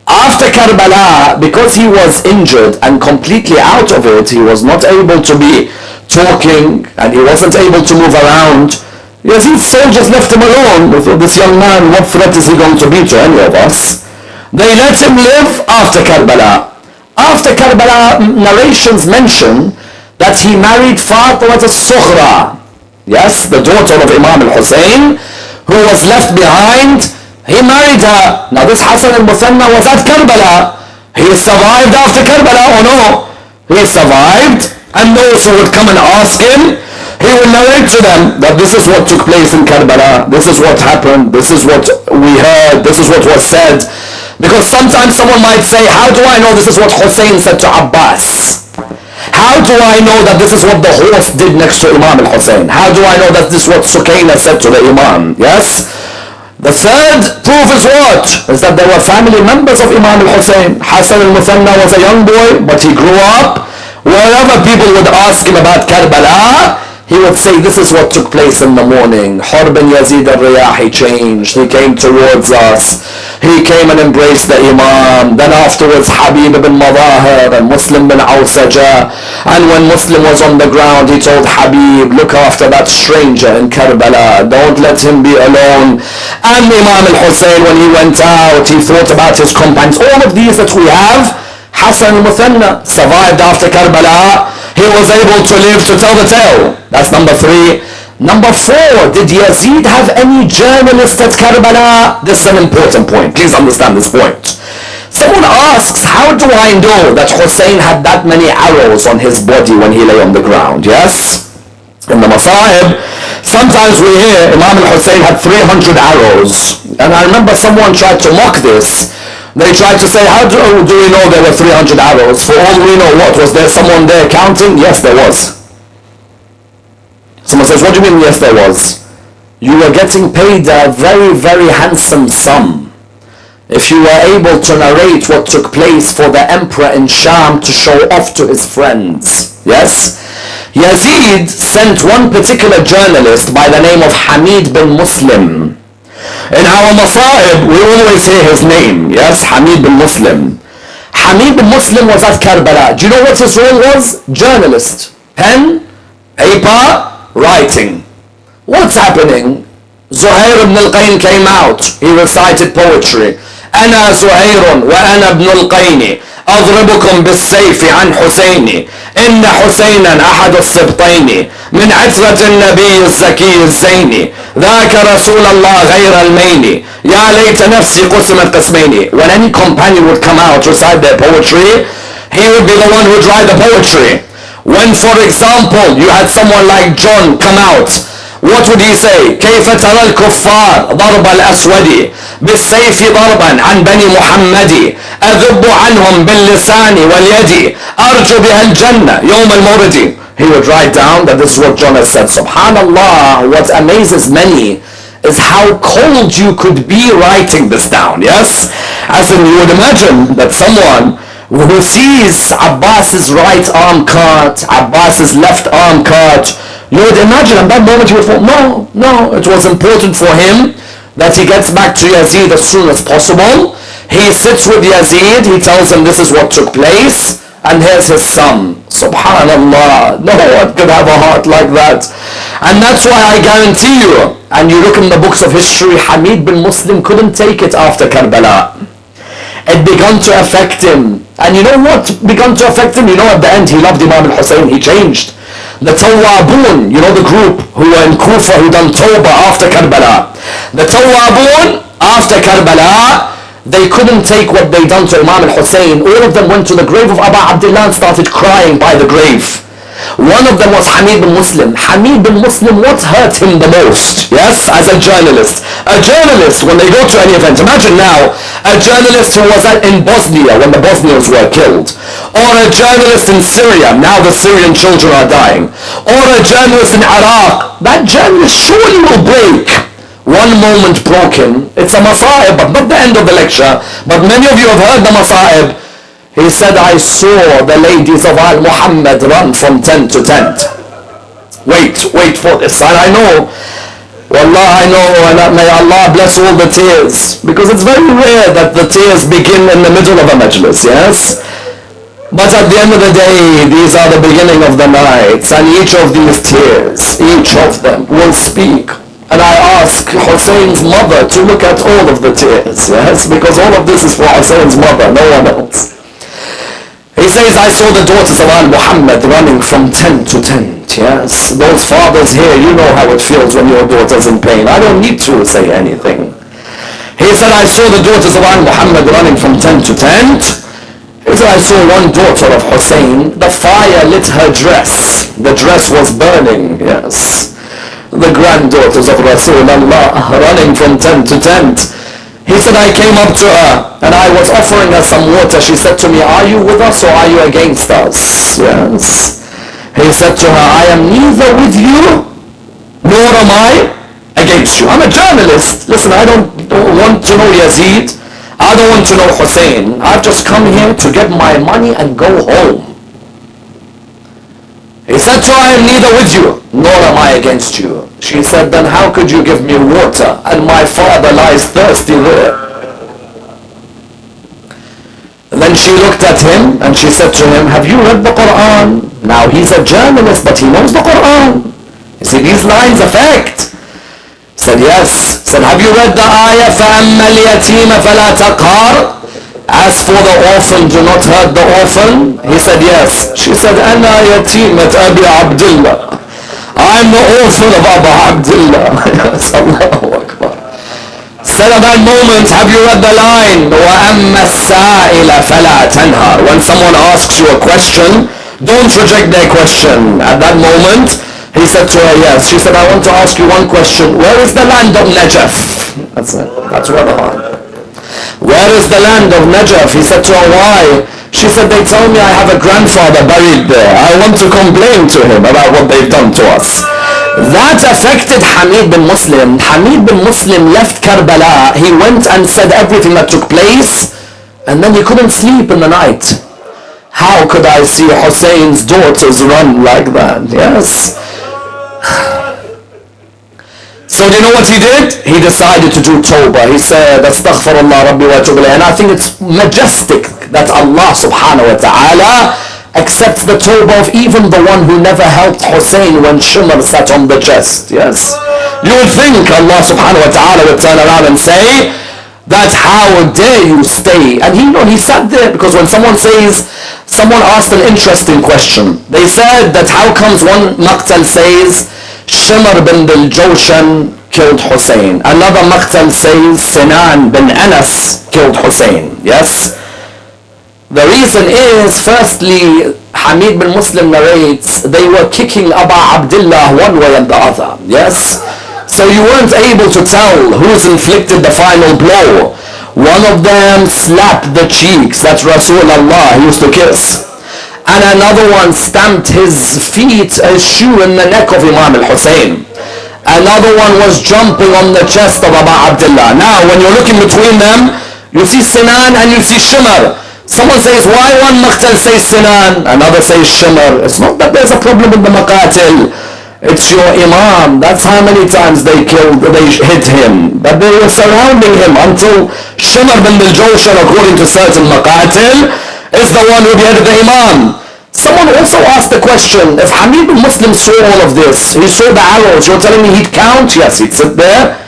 After Karbala, because he was injured and completely out of it, he was not able to be talking and he wasn't able to move around. Yazid's soldiers left him alone. They thought, this young man, what threat is he going to be to any of us? They let him live after Karbala. After Karbala, narrations mention that he married Fatima al-Sughra. Yes, the daughter of Imam al-Hussein, who was left behind. He married her. Now this Hassan al-Muthanna was at Karbala. He survived after Karbala or no? He survived, and those who would come and ask him, he would narrate to them that this is what took place in Karbala, this is what happened, this is what we heard, this is what was said. Because sometimes someone might say, how do I know this is what Hussein said to Abbas? How do I know that this is what the horse did next to Imam al-Hussein? How do I know that this is what Sukaina said to the Imam? Yes? The third proof is what? Is that there were family members of Imam al-Hussein. Hassan al-Muthanna was a young boy, but he grew up Wherever people would ask him about Karbala, he would say, this is what took place in the morning. Hur bin Yazid al-Riyahi changed. He came towards us. He came and embraced the Imam. Then afterwards, Habib bin Madahir and Muslim bin Awsaja. And when Muslim was on the ground, he told Habib, look after that stranger in Karbala. Don't let him be alone. And Imam al-Hussein, when he went out, he thought about his companions. All of these that we have, Hassan al-Muthanna survived after Karbala. He was able to live to tell the tale. That's number 3. Number 4, did Yazid have any journalists at Karbala? This is an important point. Please understand this point. Someone asks, how do I know that Hussein had that many arrows on his body when he lay on the ground? Yes? In the Masa'ib, sometimes we hear Imam al-Hussein had 300 arrows. And I remember someone tried to mock this. They tried to say, how do we know there were 300 arrows? For all we know, what? Was there someone there counting? Yes, there was. Someone says, what do you mean, yes, there was? You were getting paid a very, very handsome sum if you were able to narrate what took place for the emperor in Sham to show off to his friends. Yes? Yazid sent one particular journalist by the name of Hamid bin Muslim. In our Masa'ib, we always hear his name. Yes, Hamid bin Muslim. Hamid bin Muslim was at Karbala. Do you know what his role was? Journalist. Pen, paper, writing. What's happening? Zuhair ibn al-Qayn came out. He recited poetry. أنا زهير وأنا ابن القين أضربكم بالسيف عن حسيني إن حسينا أحد السبطين من عترة النبي الزكي الزيني ذاك رسول الله غير المين يا ليت نفسي قسمت قسمين. When any companion would come out to recite their poetry, he would be the one who would write the poetry. When, for example, you had someone like John come out, what would he say? كيف ترى الكفار ضرب الأسود بالسيف ضربا عن بني محمد أذب عنهم باللسان واليد أرجو بها الجنة يوم المورد. He would write down that this is what John has said. Subhanallah, what amazes many is how cold you could be writing this down. Yes? As in, you would imagine that someone who sees Abbas's right arm cut, Abbas's left arm cut, you would imagine at that moment you would thought, no, it was important for him that he gets back to Yazid as soon as possible. He sits with Yazid, he tells him this is what took place, and here's his son. Subhanallah, no one could have a heart like that. And that's why I guarantee you, and you look in the books of history, Hamid bin Muslim couldn't take it after Karbala. It began to affect him. And you know what began to affect him? You know, at the end he loved Imam al-Hussein, he changed. The Tawwabun, you know, the group who were in Kufa who done Tawbah after Karbala. The Tawwabun, after Karbala, they couldn't take what they done to Imam al-Hussein. All of them went to the grave of Abu Abdullah and started crying by the grave. One of them was Hamid bin Muslim. Hamid bin Muslim, what hurt him the most? Yes, as a journalist. A journalist, when they go to any event, imagine now, a journalist who was in Bosnia when the Bosnians were killed. Or a journalist in Syria, now the Syrian children are dying. Or a journalist in Iraq. That journalist surely will break. One moment broken. It's a masa'ib, but not the end of the lecture. But many of you have heard the masa'ib. He said, I saw the ladies of Al Muhammad run from tent to tent. Wait for this. And I know, Wallah, I know, and may Allah bless all the tears. Because it's very rare that the tears begin in the middle of a majlis, yes? But at the end of the day, these are the beginning of the night. And each of these tears, each of them will speak. And I ask Hussein's mother to look at all of the tears, yes? Because all of this is for Hussein's mother, no one else. He says, I saw the daughters of Al Muhammad running from tent to tent. Yes, those fathers here, you know how it feels when your daughter's in pain. I don't need to say anything. He said, I saw the daughters of Al Muhammad running from tent to tent. He said, I saw one daughter of Hussein. The fire lit her dress. The dress was burning, yes. The granddaughters of Rasulullah running from tent to tent. He said, I came up to her and I was offering her some water. She said to me, are you with us or are you against us? Yes. He said to her, I am neither with you nor am I against you. I'm a journalist. Listen, I don't want to know Yazid. I don't want to know Hussein. I've just come here to get my money and go home. He said to her, I am neither with you, nor am I against you. She said, then how could you give me water, and my father lies thirsty there? And then she looked at him, and she said to him, have you read the Quran? Now he's a journalist, but he knows the Quran. You see, these lines affect. He said, yes. He said, have you read the ayah, فَأَمَّا الْيَتِيمَ فَلَا تَقْهَرْ? As for the orphan, do not hurt the orphan. He said, yes. She said, أَنَا يَتِيمَةَ أَبِي عَبْدِ اللَّهِ, I'm the orphan of Abu Abdullah. Allahu Akbar. Said at that moment, have you read the line, وَأَمَّا السَّائِلَ فَلَا تَنْهَرْ? When someone asks you a question, don't reject their question. At that moment, he said to her, yes. She said, I want to ask you one question. Where is the land of Najaf? That's it. That's where the line. Where is the land of Najaf? He said to her, why? She said, they tell me I have a grandfather buried there. I want to complain to him about what they've done to us. That affected Hamid bin Muslim. Hamid bin Muslim left Karbala. He went and said everything that took place, and then he couldn't sleep in the night. How could I see Hussein's daughters run like that? Yes. So do you know what he did? He decided to do tawbah. He said, Astaghfirullah Rabbi wa atubu ilayh. And I think it's majestic that Allah subhanahu wa ta'ala accepts the tawbah of even the one who never helped Hussein when Shimr sat on the chest. Yes. You would think Allah subhanahu wa ta'ala would turn around and say that how dare you stay? And he sat there, because when someone asked an interesting question. They said that how comes one maqtal says Shimr bin Al-Jawshan killed Hussein. Another maqtal says Sinan bin Anas killed Hussein. Yes? The reason is, firstly, Hamid bin Muslim narrates, they were kicking Abu Abdullah one way and the other. Yes? So you weren't able to tell who's inflicted the final blow. One of them slapped the cheeks that Rasulullah used to kiss. And another one stamped his shoe in the neck of Imam al-Hussein. Another one was jumping on the chest of Abu Abdullah. Now, when you're looking between them, you see Sinan and you see Shimr. Someone says, why one maqtal says Sinan, another says Shimr? It's not that there's a problem with the maqatil. It's your Imam. That's how many times they hit him. But they were surrounding him until Shimr bin al-Jawshan, according to certain maqatil, is the one who beheaded the Imam. Someone also asked the question, if Hamid bin Muslim saw all of this, he saw the arrows, you're telling me he'd count? Yes, he'd sit there,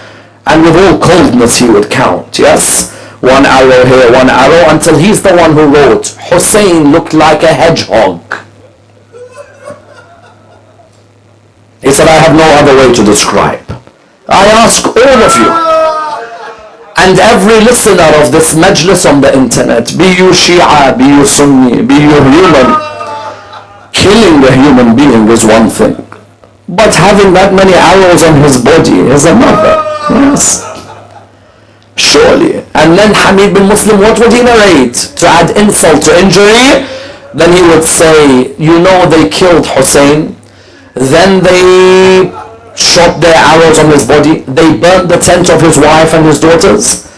and with all coldness he would count. Yes, one arrow here, one arrow, until he's the one who wrote, Hussein looked like a hedgehog. He said, I have no other way to describe. I ask all of you, and every listener of this majlis on the internet, be you Shia, be you Sunni, be you human, killing a human being is one thing, but having that many arrows on his body is another. Yes. Surely. And then Hamid bin Muslim, what would he narrate? To add insult to injury, then he would say, you know, they killed Hussein, then they shot their arrows on his body, they burnt the tent of his wife and his daughters.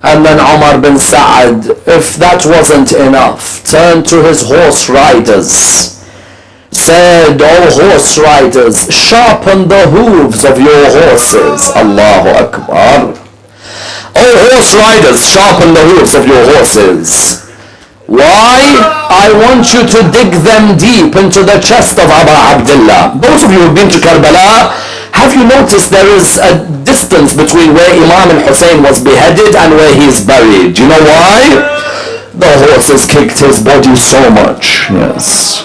And then Umar bin Sa'ad, if that wasn't enough, turned to his horse riders, said, O horse riders, sharpen the hooves of your horses. Allahu Akbar. O horse riders, sharpen the hooves of your horses. Why? I want you to dig them deep into the chest of Abu Abdullah. Those of you who've been to Karbala, have you noticed there is a distance between where Imam al-Hussein was beheaded and where he's buried? Do you know why? The horses kicked his body so much. Yes.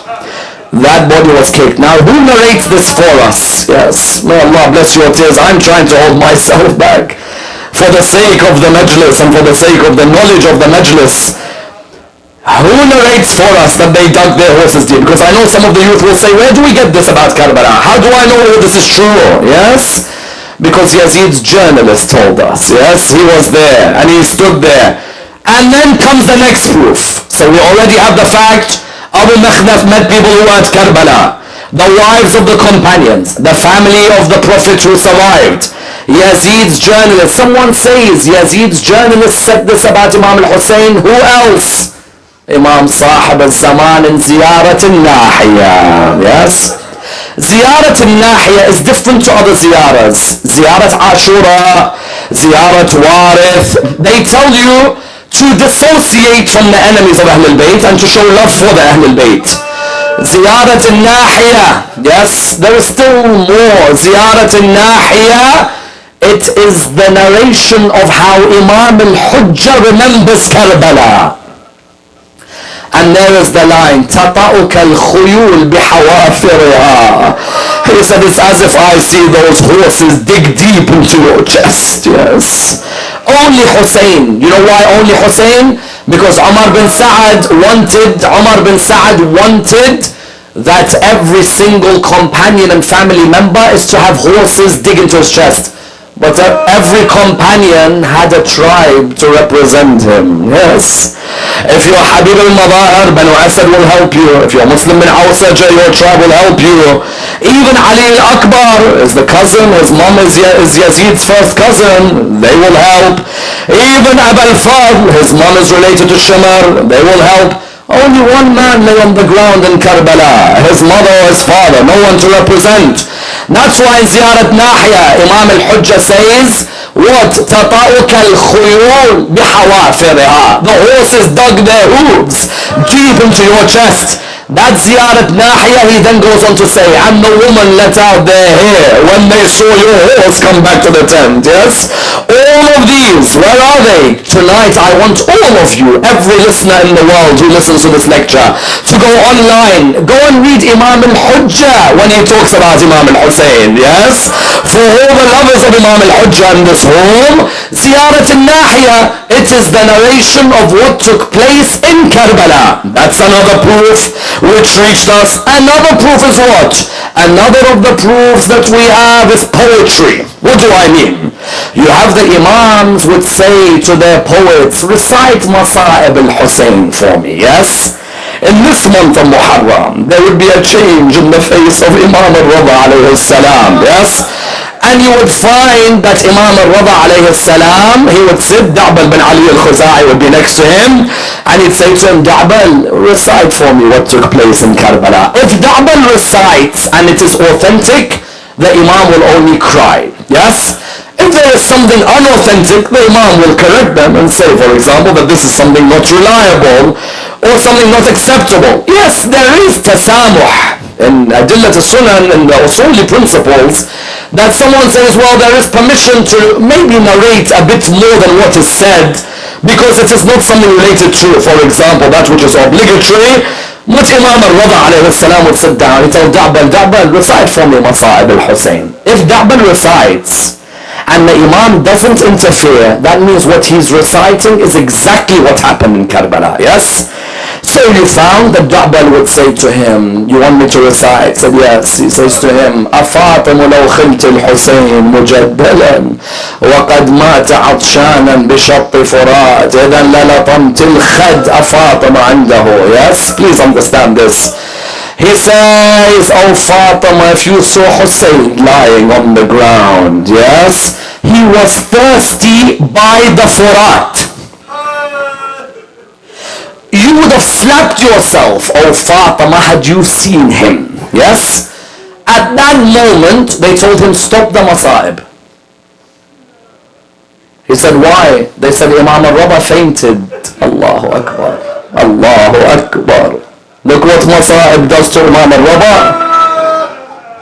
That body was kicked. Now, who narrates this for us? Yes. May Allah bless your tears. I'm trying to hold myself back. For the sake of the majlis and for the sake of the knowledge of the majlis, who narrates for us that they dug their horses deep? Because I know some of the youth will say, where do we get this about Karbala? How do I know this is true? Yes? Because Yazid's journalist told us. Yes? He was there and he stood there. And then comes the next proof. So we already have the fact Abu Makhnaf met people who were at Karbala. The wives of the companions. The family of the Prophet who survived. Yazid's journalist. Someone says Yazid's journalist said this about Imam al-Hussein. Who else? Imam Sahib al-Zaman in Ziyarat al-Nahiya. Yes? Ziyarat al-Nahiya is different to other ziyaras. Ziyarat Ashura, Ziyarat Warith, they tell you to dissociate from the enemies of Ahlul Bayt and to show love for the Ahlul Bayt. Ziyarat al-Nahiya, yes, there is still more. Ziyarat al-Nahiya, it is the narration of how Imam al-Hujjah remembers Karbala. And there is the line, تَطَأُكَ الْخُيُولِ بِحَوَافِرِهَا. He said, it's as if I see those horses dig deep into your chest. Yes. Only Hussein. You know why only Hussein? Because Ammar bin Sa'ad wanted that every single companion and family member is to have horses dig into his chest. But every companion had a tribe to represent him. Yes. If you're Habib al-Madahir, Banu Asad will help you. If you're Muslim bin Awsaja, your tribe will help you. Even Ali al-Akbar is the cousin. His mom is Yazid's first cousin. They will help. Even Abu al-Fadl, his mom is related to Shimar. They will help. Only one man lay on the ground in Karbala. His mother or his father. No one to represent. That's why in Ziyarat Nahiya, Imam al-Hujjah says, what? تَطَأُكَ الْخُيُولِ بِحَوَافِرِهَا. The horses dug their hooves deep into your chest. That Ziyarat Nahiya, he then goes on to say, and the woman let out their hair when they saw your horse come back to the tent. Yes? All of these, where are they? Tonight I want all of you, every listener in the world who listens to this lecture, to go online. Go and read Imam al-Hujjah when he talks about Imam al-Hussein. Yes? For all the lovers of Imam al-Hujjah in this room, Ziyarat al-Nahiya, it is the narration of what took place in Karbala. That's another proof which reached us. Another proof is what? Another of the proofs that we have is poetry. What do I mean? You have the Imams would say to their poets, recite Masa'ib al-Hussein for me. Yes? In this month of Muharram, there would be a change in the face of Imam al-Rida alayhi salam. Yes? And you would find that Imam al-Rida alayhi salam, he would sit, Da'bal bin Ali al-Khuzai would be next to him, and he'd say to him, Da'bal, recite for me what took place in Karbala. If Da'bal recites and it is authentic, the Imam will only cry. Yes? If there is something unauthentic, the Imam will correct them and say, for example, that this is something not reliable or something not acceptable. Yes, there is tasamuh in Adillat al-Sunan and the Usuli principles, that someone says, well, there is permission to maybe narrate a bit more than what is said because it is not something related to, for example, that which is obligatory. But Imam al-Rida alayhi salam would sit down, he told Da'bal, recite for me Masa'ib al-Hussein. If Da'bal recites and the Imam doesn't interfere, that means what he's reciting is exactly what happened in Karbala. Yes? So you found that Da'bal would say to him, you want me to recite? He said, yes. He says to him, أفاطم لو خلت الحسين مجدلا وقد مات عطشانا بشط فرات إذا للطمت الخد أفاطم عنده. Yes, please understand this. He says, oh Fatima, if you saw Hussein lying on the ground, yes, he was thirsty by the Furat. You would have slapped yourself, oh Fatima, had you seen him. Yes? At that moment, they told him, stop the Masa'ib. He said, why? They said, Imam al-Rida fainted. Allahu Akbar. Allahu Akbar. Look what Masa'ib does to Imam al-Rida.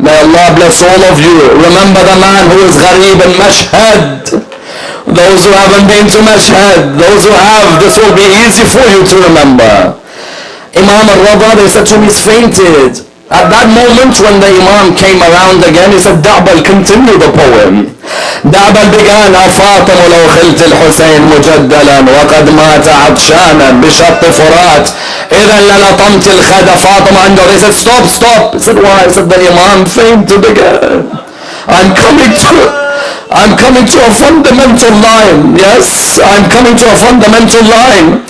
May Allah bless all of you. Remember the man who is Gharib in Mashhad. Those who haven't been to Mashhad, those who have, this will be easy for you to remember. Imam al-Rida, they said to him, he's fainted. At that moment when the Imam came around again, he said, Da'bal, continue the poem. Da'bal began, أفاطم لو خلت الحسين مجدلا وقد مات عطشانا بشط فرات إذا للطمت الخد فاطمة عنده. They said, stop. He said, why? He said, the Imam fainted again. I'm coming to a fundamental line. Yes, I'm coming to a fundamental line.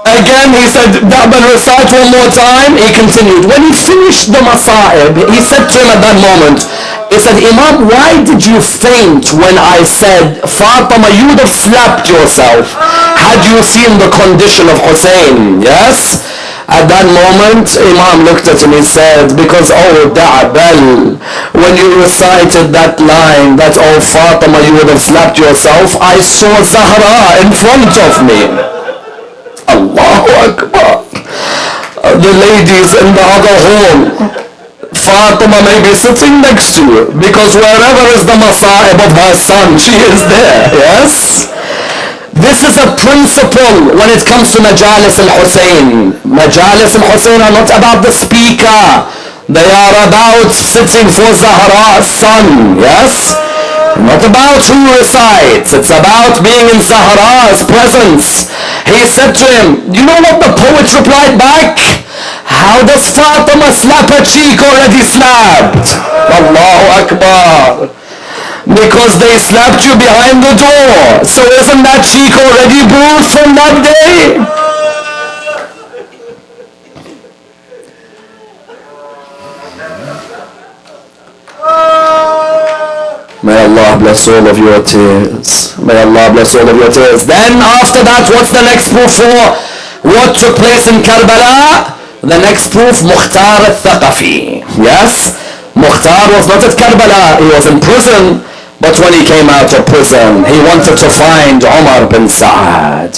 Again, he said, Da'bal, recite one more time. He continued. When he finished the Masa'ib, he said to him at that moment, He said, Imam, why did you faint when I said, Fatima, you would have slapped yourself had you seen the condition of Hussein? Yes? At that moment, Imam looked at him, he said, because, oh, Da'bal, when you recited that line, that, oh, Fatima, you would have slapped yourself, I saw Zahra in front of me. Allahu Akbar. The ladies in the other hall, Fatima may be sitting next to you, because wherever is the masa'ib of her son, she is there, yes? This is a principle when it comes to Majalis al-Hussein. Majalis al-Hussein are not about the speaker. They are about sitting for Zahra's son, yes? Not about who recites. It's about being in Zahra's presence. He said to him, you know what the poet replied back? How does Fatima slap her cheek already slapped? Allahu Akbar. Because they slapped you behind the door. So isn't that cheek already bruised from that day? May Allah bless all of your tears. May Allah bless all of your tears. Then after that, what's the next proof for what took place in Karbala? The next proof, Mukhtar al-Thaqafi. Yes? Mukhtar was not at Karbala. He was in prison. But when he came out of prison, he wanted to find Umar bin Sa'ad.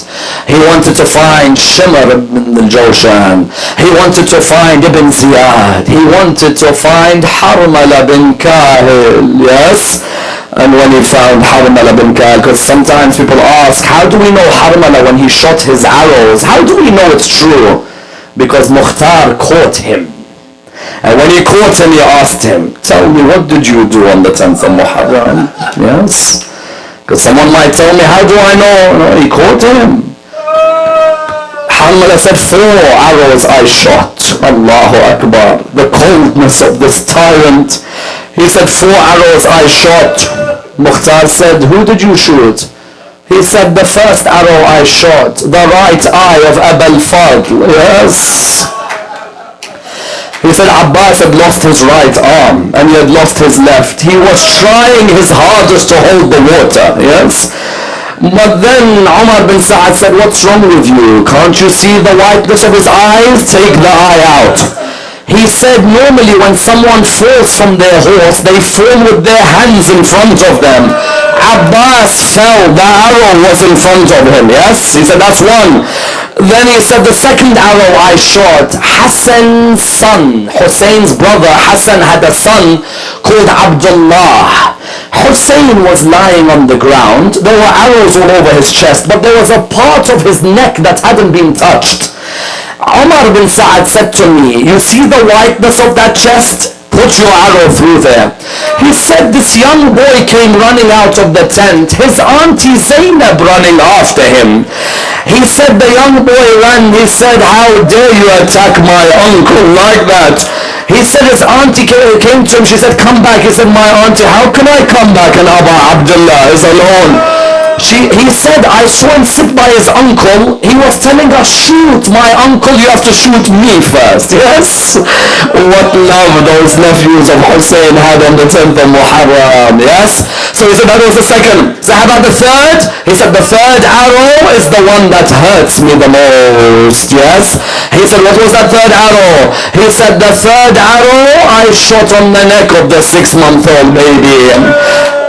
He wanted to find Shimr ibn al-Jawshan. He wanted to find Ibn Ziyad. He wanted to find Harmala bin Kahil. Yes? And when he found Harmala bin Kahil, because sometimes people ask, how do we know Harmala when he shot his arrows? How do we know it's true? Because Mukhtar caught him. And when he caught him, he asked him, tell me, what did you do on the 10th of Muharram? Yes? Because someone might tell me, how do I know? No, he caught him. Harmala said, 4 arrows I shot. Allahu Akbar. The coldness of this tyrant. He said, 4 arrows I shot. Mukhtar said, who did you shoot? He said, the first arrow I shot, the right eye of Abul Fadl. Yes? He said Abbas had lost his right arm and he had lost his left. He was trying his hardest to hold the water, yes? But then Umar bin Sa'ad said, what's wrong with you? Can't you see the whiteness of his eyes? Take the eye out. He said normally when someone falls from their horse, they fall with their hands in front of them. Abbas fell, the arrow was in front of him, yes? He said that's one. Then he said the second arrow I shot, Hassan's son, Hussein's brother Hassan had a son called Abdullah. Hussein was lying on the ground. There were arrows all over his chest, but there was a part of his neck that hadn't been touched. Umar bin Sa'ad said to me, you see the whiteness of that chest? Put your arrow through there. He said this young boy came running out of the tent, his auntie Zainab running after him. He said the young boy ran, he said, how dare you attack my uncle like that? He said his auntie came to him, she said, come back. He said, my auntie, how can I come back and Abu Abdullah is alone? He said, I saw him sit by his uncle. He was telling us, shoot my uncle, you have to shoot me first. Yes? What love those nephews of Hussein had on the 10th of Muharram. Yes? So he said that was the second. So how about the third? He said the third arrow is the one that hurts me the most. Yes? He said, what was that third arrow? He said, the third arrow I shot on the neck of the 6-month-old baby.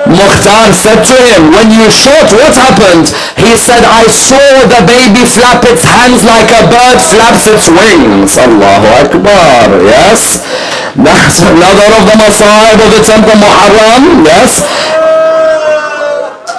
Mukhtar said to him, when you shot, what happened? He said, I saw the baby flap its hands like a bird flaps its wings. Allahu Akbar. Yes? That's another of the masa'ib of the 10th of Muharram. Yes?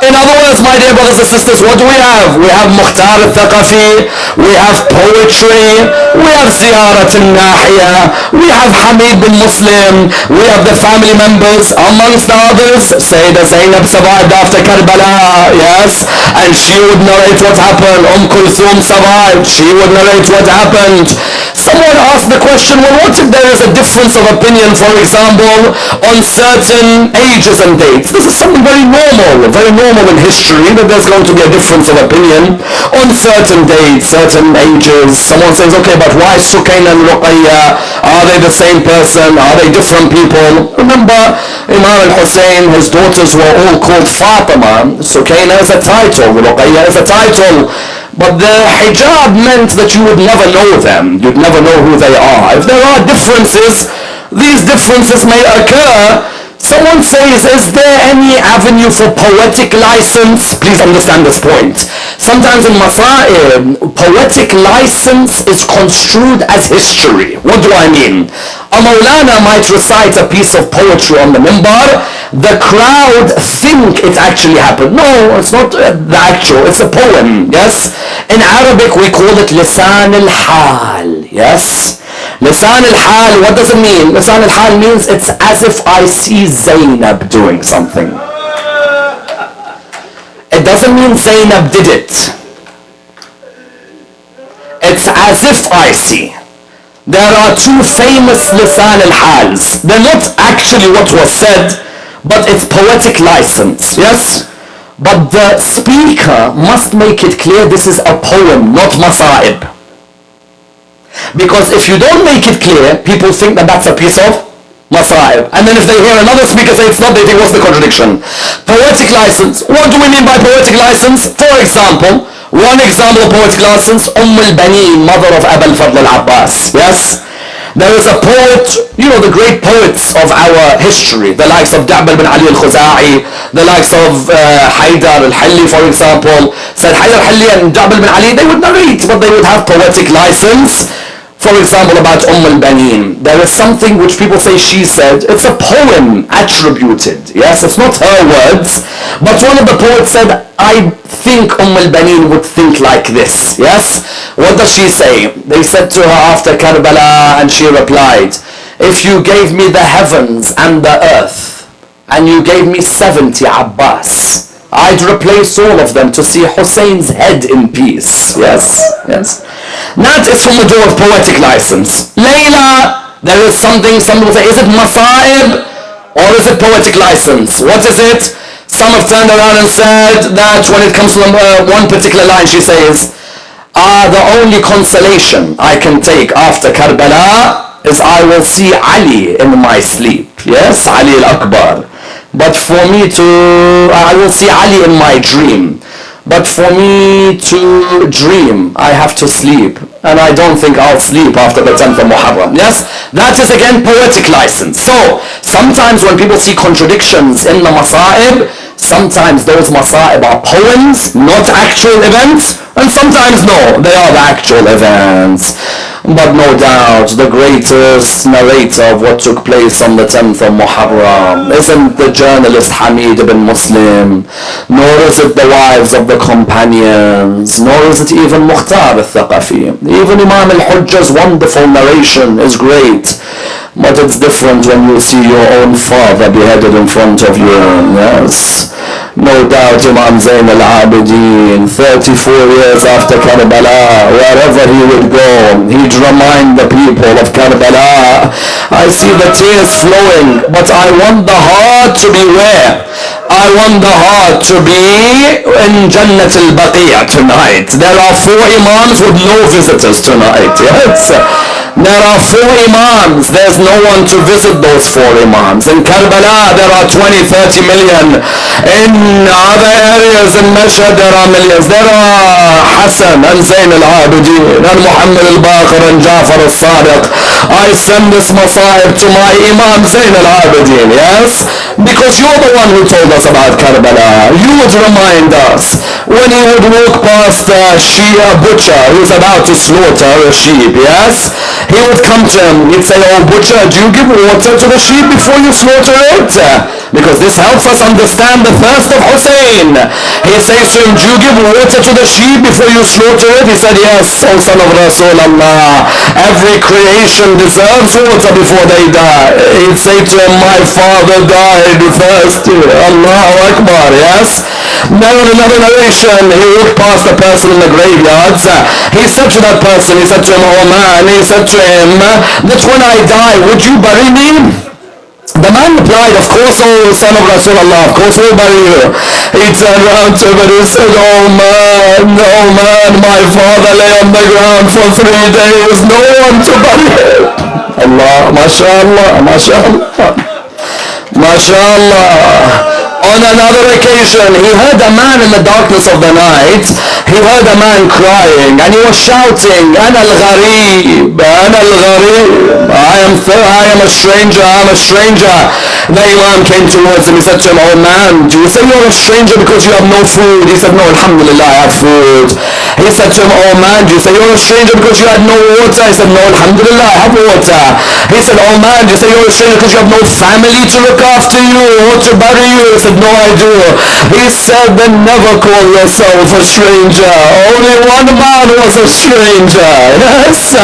In other words, my dear brothers and sisters, what do we have? We have Mukhtar al-Thaqafi, we have poetry, we have Ziyarat al-Nahiya, we have Hamid bin Muslim, we have the family members, amongst the others. Sayyidah Zainab survived after Karbala, yes, and she would narrate what happened. Kulthum survived, she would narrate what happened. Someone asked the question, well, what if there is a difference of opinion, for example, on certain ages and dates? This is something very normal in history, that there's going to be a difference of opinion on certain dates, certain ages. Someone says, okay, but why Sukain and Ruqayya? Are they the same person? Are they different people? Remember, Imam al-Hussein, his daughters were all called Fatima. Sukaina is a title, Ruqayya is a title. But the hijab meant that you would never know them. You'd never know who they are. If there are differences, these differences may occur. Someone says, is there any avenue for poetic license? Please understand this point. Sometimes in Masa'ib, poetic license is construed as history. What do I mean? A Maulana might recite a piece of poetry on the minbar. The crowd think it actually happened. No, it's not the actual, it's a poem, yes? In Arabic, we call it lisan al-hal, yes? Lisan al-hal, what does it mean? Lisan al-hal means it's as if I see Zainab doing something. It doesn't mean Zainab did it. It's as if I see. There are two famous lisan al-hals. They're not actually what was said, but it's poetic license, yes? But the speaker must make it clear this is a poem, not masa'ib. Because if you don't make it clear, people think that that's a piece of masa'ib. And then if they hear another speaker say it's not, they think, what's the contradiction? Poetic license. What do we mean by poetic license? For example, one example of poetic license, al-Banin, mother of Abu al-Fadl al-Abbas, yes? There is a poet, you know, the great poets of our history, the likes of Ja'bal bin Ali al-Khuza'i, the likes of Haydar al-Halli, for example. Said Haydar al-Halli and Ja'bal bin Ali, they would narrate, but they would have poetic license. For example, about al-Banin. There is something which people say she said. It's a poem attributed. Yes, it's not her words. But one of the poets said, I think al-Banin would think like this. Yes? What does she say? They said to her after Karbala, and she replied, if you gave me the heavens and the earth, and you gave me 70 Abbas, I'd replace all of them to see Hussein's head in peace. Yes? Yes? That is from the door of poetic license. Layla, there is something, some people say, is it masa'ib or is it poetic license? What is it? Some have turned around and said that when it comes to one particular line, she says, the only consolation I can take after Karbala is I will see Ali in my sleep. Yes, Ali al-Akbar. But for me I will see Ali in my dream. But for me to dream, I have to sleep. And I don't think I'll sleep after the 10th of Muharram. Yes? That is again poetic license. So, sometimes when people see contradictions in the masa'ib, sometimes those masa'ib are poems, not actual events. And sometimes no, they are the actual events. But no doubt, the greatest narrator of what took place on the 10th of Muharram isn't the journalist Hamid ibn Muslim, nor is it the wives of the companions, nor is it even Mukhtar al-Thaqafi. Even Imam al-Hujjah's wonderful narration is great, but it's different when you see your own father beheaded in front of you. Yes. No doubt Imam Zain al-Abidin, 34 years after Karbala, wherever he would go, he'd remind the people of Karbala. I see the tears flowing, but I want the heart to be where? I want the heart to be in Jannat al-Baqiyah tonight. There are 4 imams with no visitors tonight. Yes. There are 4 imams. There's no one to visit those 4 imams. In Karbala, there are 20-30 million. In other areas in Masjid, there are millions. There are Hassan and Zain al-Abidin and Muhammad al-Baqir and Jafar al-Sadiq. I send this masa'ib to my Imam Zain al-Abidin, yes? Because you're the one who told us about Karbala. You would remind us when he would walk past a Shia butcher who's about to slaughter a sheep, yes? He would come to him, he'd say, oh butcher, do you give water to the sheep before you slaughter it? Because this helps us understand the thirst of Hussein. He says to him, do you give water to the sheep before you slaughter it? He said, yes, O son of Rasulullah. Every creation deserves water before they die. He'd say to him, my father died thirsty. Allahu Akbar, yes? Now in another narration, he walked past a person in the graveyards. He said to that person, he said to him, oh man, he said to him, that when I die, would you bury me? The man replied, of course, oh son of Rasulullah, of course we'll bury you. He turned around to him and he said, oh man, my father lay on the ground for 3 days, no one to bury him. Allah, mashallah, mashallah. MashaAllah. On another occasion, he heard a man in the darkness of the night. He heard a man crying and he was shouting, Ana al-Gharib, Ana al-Gharib. I am a stranger, I'm a stranger. The Imam came towards him. He said to him, oh man, do you say you're a stranger because you have no food? He said, no, alhamdulillah, I have food. He said to him, oh man, do you say you're a stranger because you had no water? He said, no, alhamdulillah, I have water. He said, oh man, do you say you're a stranger because you have no family to look after you or to bury you? He said, no, I do. He said, then never call yourself a stranger. Only one man was a stranger. Yes,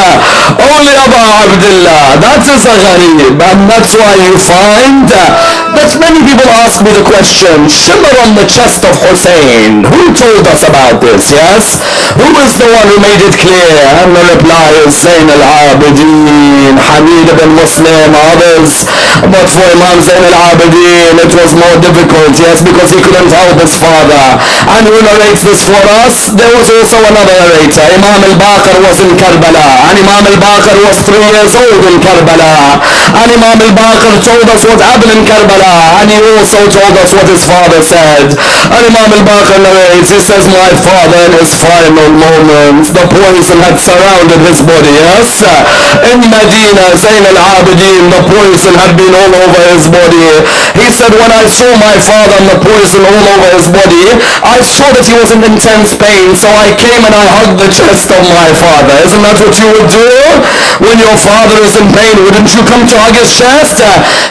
only Abu Abdullah. That is a gharib. And that's why you find that many people ask me the question, shimmer on the chest of Hussein. Who told us about this? Yes? Who is the one who made it clear? And the reply is Zayn al-Abidin, Hamid ibn Muslim, others. But for Imam Zayn al-Abidin, it was more difficult, yes, because he couldn't help his father. And who narrates this for us? There was also another narrator. Imam al-Baqir was in Karbala, and Imam al-Baqir was 3 years old in Karbala. And Imam al-Baqir told us what happened in Karbala, and he also told us what his father said. And Imam al-Baqir narrates, he says, my father in his final moments, the poison had surrounded his body, yes? In Medina, Zayn al-Abidin, the poison had been all over his body. He said, when I saw my father and the poison all over his body, I saw that he was in intense pain, so I came and I hugged the chest of my father. Isn't that what you would do? When your father is in pain, wouldn't you come to hug his chest?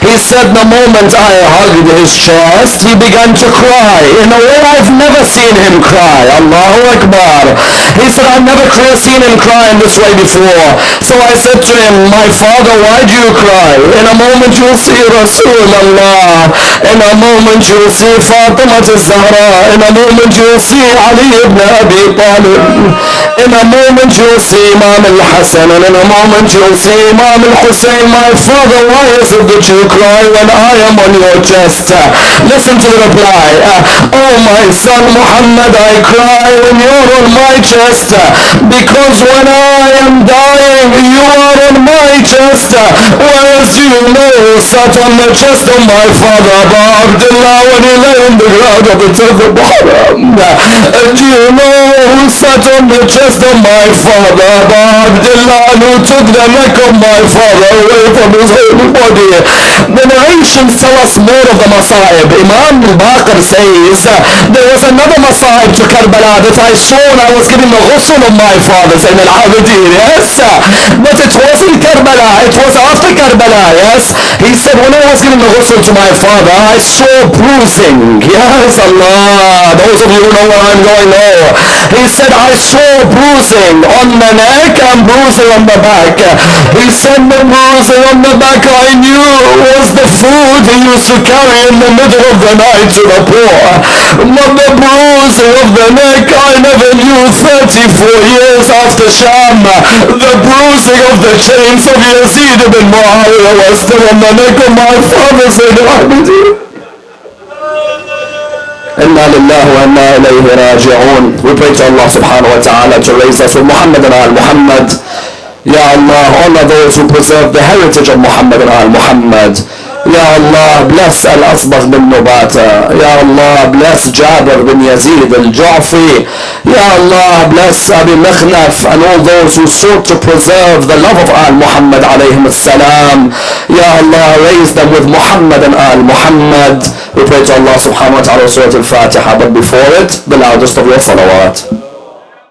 He said, the moment I hugged his chest, he began to cry in a way I've never seen him cry. Allahu Akbar. He said, I've never seen him cry in this way before. So I said to him, my father, why do you cry? In a moment you'll see Rasulullah. In a moment you'll see Fatima al-Zahra. In a moment you'll see Ali ibn Abi Talib. In a moment you'll see Imam al-Hassan. And in a moment you'll see Imam al-Hussein. My father, why is it that you cry when I am on your chest? Listen to the reply. Oh my son Muhammad, I cry when you're on my chest, because when I am dying you are on my chest, whereas you know sat on the chest of my father Abu Abdullah when he lay in the ground of the 10th of Muharram. Do you know who sat on the chest of my father Abu Abdullah and who took the neck of my father away from his holy body? The narrations tell us more of the Masa'ib. Imam al-Baqir says there was another Masa'ib to Karbala that I saw when I was giving the ghusl of my father Zayn al-Abidin, yes? But it wasn't Karbala, it was after Karbala, yes? He said when I was giving the ghusl to my father, I saw bruising. Yes, Allah, those of you who know where I'm going know. He said I saw bruising on the neck and bruising on the back. He said the bruising on the back I knew was the food he used to carry in the middle of the night to the poor. But the bruising of the neck I never knew 34 years after Sham. The bruising of the chains of Yazid ibn Muawiyah was still on the neck of my father Zayn al-Abidin. Inna lillahi wa inna ilayhi raji'un. We pray to Allah subhanahu wa ta'ala to raise us with Muhammad and al-Muhammad. Ya Allah, honor those who preserve the heritage of Muhammad and al-Muhammad. Ya Allah, bless Al-Asbagh bin Nubata. Ya Allah, bless Jabir bin Yazid al-Ja'fi. Ya Allah, bless Abi Mikhnaf and all those who sought to preserve the love of Al-Muhammad alayhim as-salam. Ya Allah, raise them with Muhammad and Al-Muhammad. We pray to Allah subhanahu wa ta'ala Surah Al-Fatiha, but before it, the loudest of your salawat.